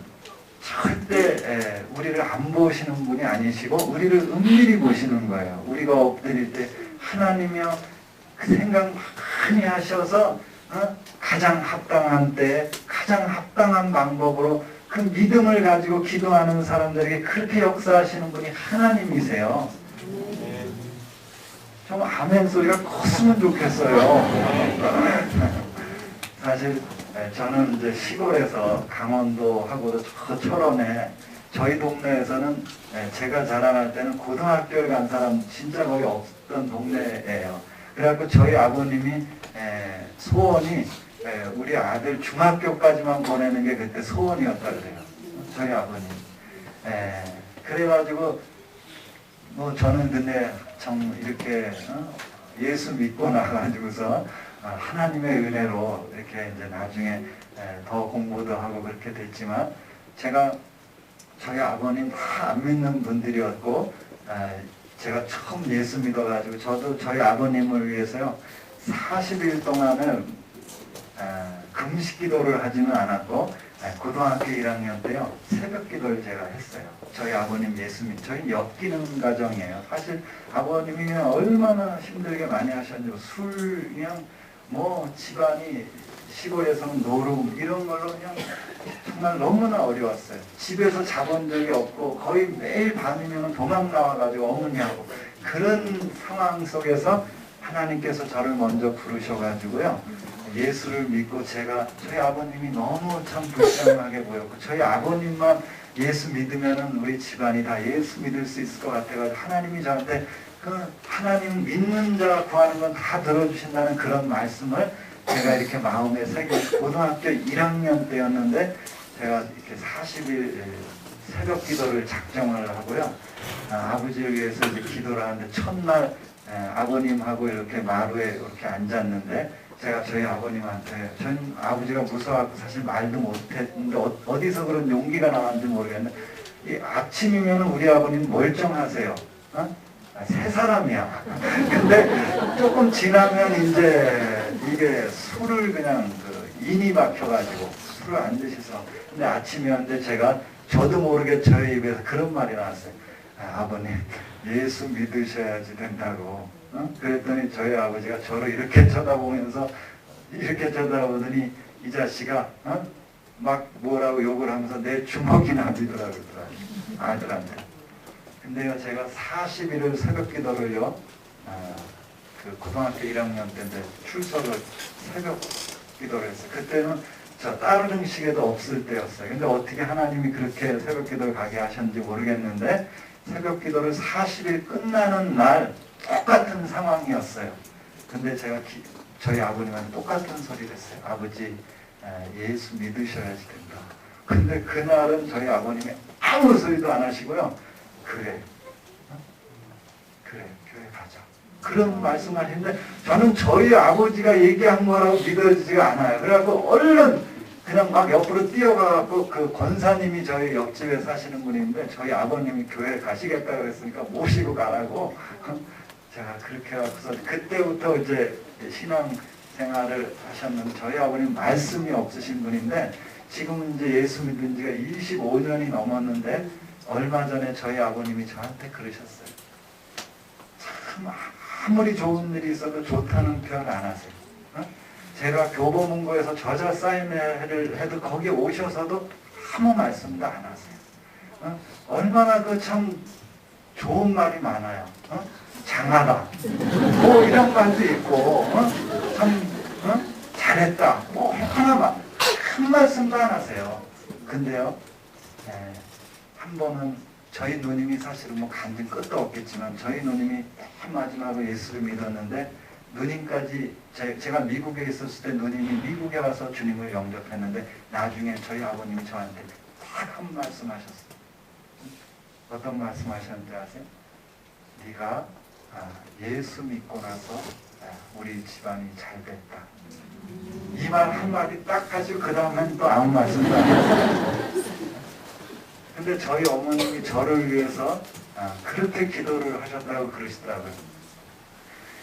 절대 우리를 안 보시는 분이 아니시고 우리를 은밀히 보시는 거예요. 우리가 엎드릴 때 하나님이요, 그 생각 많이 하셔서 가장 합당한 때에 가장 합당한 방법으로 그 믿음을 가지고 기도하는 사람들에게 그렇게 역사하시는 분이 하나님이세요. 좀 아멘 소리가 컸으면 좋겠어요. 사실 저는 이제 시골에서 강원도하고도 저 철원에 저희 동네에서는 제가 자라날 때는 고등학교를 간 사람 진짜 거의 없던 동네예요. 그래갖고 저희 아버님이 소원이 우리 아들 중학교까지만 보내는 게 그때 소원이었다 그래요. 저희 아버님. 그래가지고 뭐 저는 근데 참 이렇게 예수 믿고 나가지고서 하나님의 은혜로 이렇게 이제 나중에 더 공부도 하고 그렇게 됐지만, 제가 저희 아버님 다 안 믿는 분들이었고, 제가 처음 예수 믿어가지고 저도 저희 아버님을 위해서요 40일 동안을 금식 기도를 하지는 않았고, 고등학교 1학년 때요 새벽 기도를 제가 했어요. 저희 아버님 예수 저희 엮이는 가정이에요. 사실 아버님이 얼마나 힘들게 많이 하셨는지, 술이랑 뭐 집안이 시골에서는 노름 이런 걸로 그냥 정말 너무나 어려웠어요. 집에서 자본 적이 없고 거의 매일 밤이면 도망 나와가지고 어머니하고 그런 상황 속에서 하나님께서 저를 먼저 부르셔가지고요 예수를 믿고, 제가 저희 아버님이 너무 참 불쌍하게 보였고 저희 아버님만 예수 믿으면은 우리 집안이 다 예수 믿을 수 있을 것 같아가지고 하나님이 저한테 그 하나님 믿는 자 구하는 건 다 들어주신다는 그런 말씀을 제가 이렇게 마음에 새겨 고등학교 1학년 때였는데 제가 이렇게 40일 새벽 기도를 작정을 하고요. 아버지를 위해서 이제 기도를 하는데 첫날 아버님하고 이렇게 마루에 이렇게 앉았는데 제가 저희 아버님한테 전 아버지가 무서워서 사실 말도 못했는데 어디서 그런 용기가 나왔는지 모르겠는데 이 아침이면 우리 아버님 멀쩡하세요. 새 사람이야. 근데 조금 지나면 이제 이게 술을 그냥 인이 박혀가지고 술을 안 드셔서 근데 아침이었는데 제가 저도 모르게 저의 입에서 그런 말이 나왔어요. 아버님 예수 믿으셔야지 된다고. 그랬더니 저희 아버지가 저를 이렇게 쳐다보면서 이렇게 쳐다보더니 이 자식아 막 뭐라고 욕을 하면서 내 주먹이나 믿으라고 그러더라고요. 아들한테. 근데요 제가 40일을 새벽 기도를요 그 고등학교 1학년 때인데 출석을 새벽 기도를 했어요. 그때는 저 다른 음식에도 없을 때였어요. 근데 어떻게 하나님이 그렇게 새벽 기도를 가게 하셨는지 모르겠는데 새벽 기도를 40일 끝나는 날 똑같은 상황이었어요. 근데 제가 저희 아버님한테 똑같은 소리를 했어요. 아버지 예수 믿으셔야지 된다. 근데 그날은 저희 아버님이 아무 소리도 안 하시고요. 그래 교회 가자. 그런 말씀하시는데 저는 저희 아버지가 얘기한 거라고 믿어지지가 않아요. 그래갖고 얼른 그냥 막 옆으로 뛰어가갖고 그 권사님이 저희 옆집에 사시는 분인데 저희 아버님이 교회 가시겠다고 그랬으니까 모시고 가라고 제가 그렇게 해갖고서 그때부터 이제 신앙 생활을 하셨는데 저희 아버님 말씀이 없으신 분인데 지금 이제 예수 믿은 지가 25년이 넘었는데 얼마 전에 저희 아버님이 저한테 그러셨어요. 참 아무리 좋은 일이 있어도 좋다는 표현 안 하세요. 제가 교보문고에서 저자 사인회를 해도 거기 오셔서도 아무 말씀도 안 하세요. 얼마나 그 참 좋은 말이 많아요. 장하다. 뭐 이런 말도 있고 참 잘했다. 뭐 하나만 큰 말씀도 안 하세요. 근데요. 한 번은 저희 누님이 사실은 뭐 간증 끝도 없겠지만 저희 누님이 맨 마지막으로 예수를 믿었는데 누님까지 제가 미국에 있었을 때 누님이 미국에 와서 주님을 영접했는데 나중에 저희 아버님이 저한테 딱 한 말씀 하셨어요. 어떤 말씀 하셨는지 아세요? 네가 예수 믿고 나서 우리 집안이 잘 됐다. 이 말 한마디 딱 하시고 그 다음엔 또 아무 말씀도 안 하셨어요. 근데 저희 어머님이 저를 위해서 그렇게 기도를 하셨다고 그러시더라고요.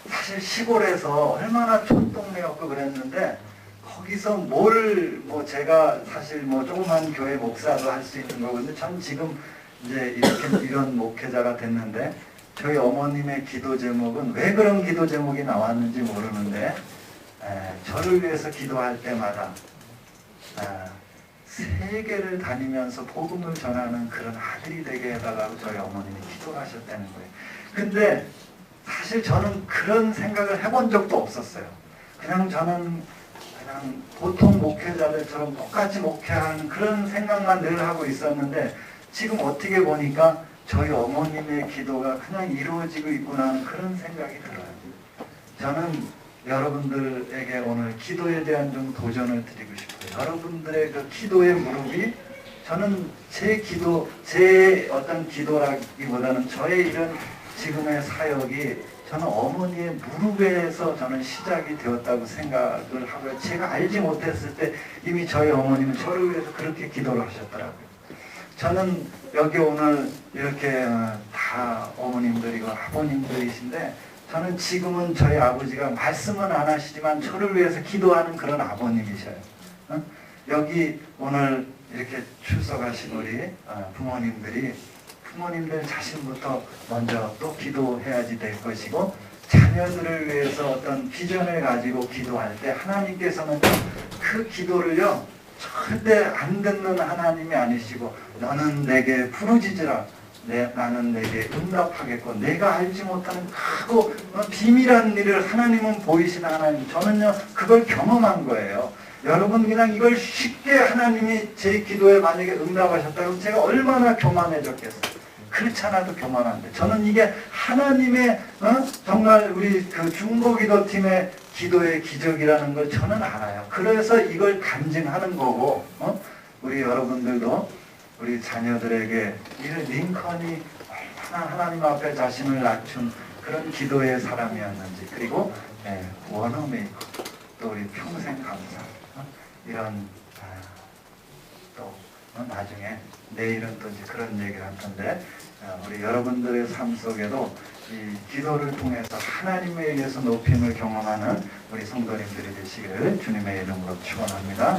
사실 시골에서 얼마나 촌동네였고 그랬는데 거기서 뭐 제가 사실 뭐 조그만 교회 목사도 할 수 있는 거거든요. 전 지금 이제 이런 목회자가 됐는데 저희 어머님의 기도 제목은 왜 그런 기도 제목이 나왔는지 모르는데 저를 위해서 기도할 때마다 세계를 다니면서 복음을 전하는 그런 아들이 되게 해달라고 저희 어머님이 기도를 하셨다는 거예요. 근데 사실 저는 그런 생각을 해본 적도 없었어요. 저는 그냥 보통 목회자들처럼 똑같이 목회하는 그런 생각만 늘 하고 있었는데 지금 어떻게 보니까 저희 어머님의 기도가 그냥 이루어지고 있구나 하는 그런 생각이 들어요. 저는 여러분들에게 오늘 기도에 대한 좀 도전을 드리고 싶어요. 여러분들의 그 기도의 무릎이 저는 제 어떤 기도라기보다는 저의 이런 지금의 사역이 저는 어머니의 무릎에서 저는 시작이 되었다고 생각을 하고요. 제가 알지 못했을 때 이미 저희 어머님은 저를 위해서 그렇게 기도를 하셨더라고요. 저는 여기 오늘 이렇게 다 어머님들이고 아버님들이신데 저는 지금은 저희 아버지가 말씀은 안 하시지만 저를 위해서 기도하는 그런 아버님이셔요. 여기 오늘 이렇게 출석하신 우리 부모님들 자신부터 먼저 또 기도해야지 될 것이고 자녀들을 위해서 어떤 비전을 가지고 기도할 때 하나님께서는 그 기도를요 절대 안 듣는 하나님이 아니시고 너는 내게 부르짖으라 나는 내게 응답하겠고 내가 알지 못하는 크고 비밀한 일을 하나님은 보이시는 하나님. 저는요 그걸 경험한 거예요. 여러분 그냥 이걸 쉽게 하나님이 제 기도에 만약에 응답하셨다면 제가 얼마나 교만해졌겠어요. 그렇지 않아도 교만한데 저는 이게 하나님의 정말 우리 그 중보기도팀의 기도의 기적이라는 걸 저는 알아요. 그래서 이걸 간증하는 거고, 우리 여러분들도 우리 자녀들에게 이 링컨이 얼마나 하나님 앞에 자신을 낮춘 그런 기도의 사람이었는지, 그리고 원어메이커, 또 우리 평생 감사, 이런 또 나중에 내일은 또 이제 그런 얘기를 할 텐데, 우리 여러분들의 삶 속에도 이 기도를 통해서 하나님에 의해서 높임을 경험하는 우리 성도님들이 되시기를 주님의 이름으로 축원합니다.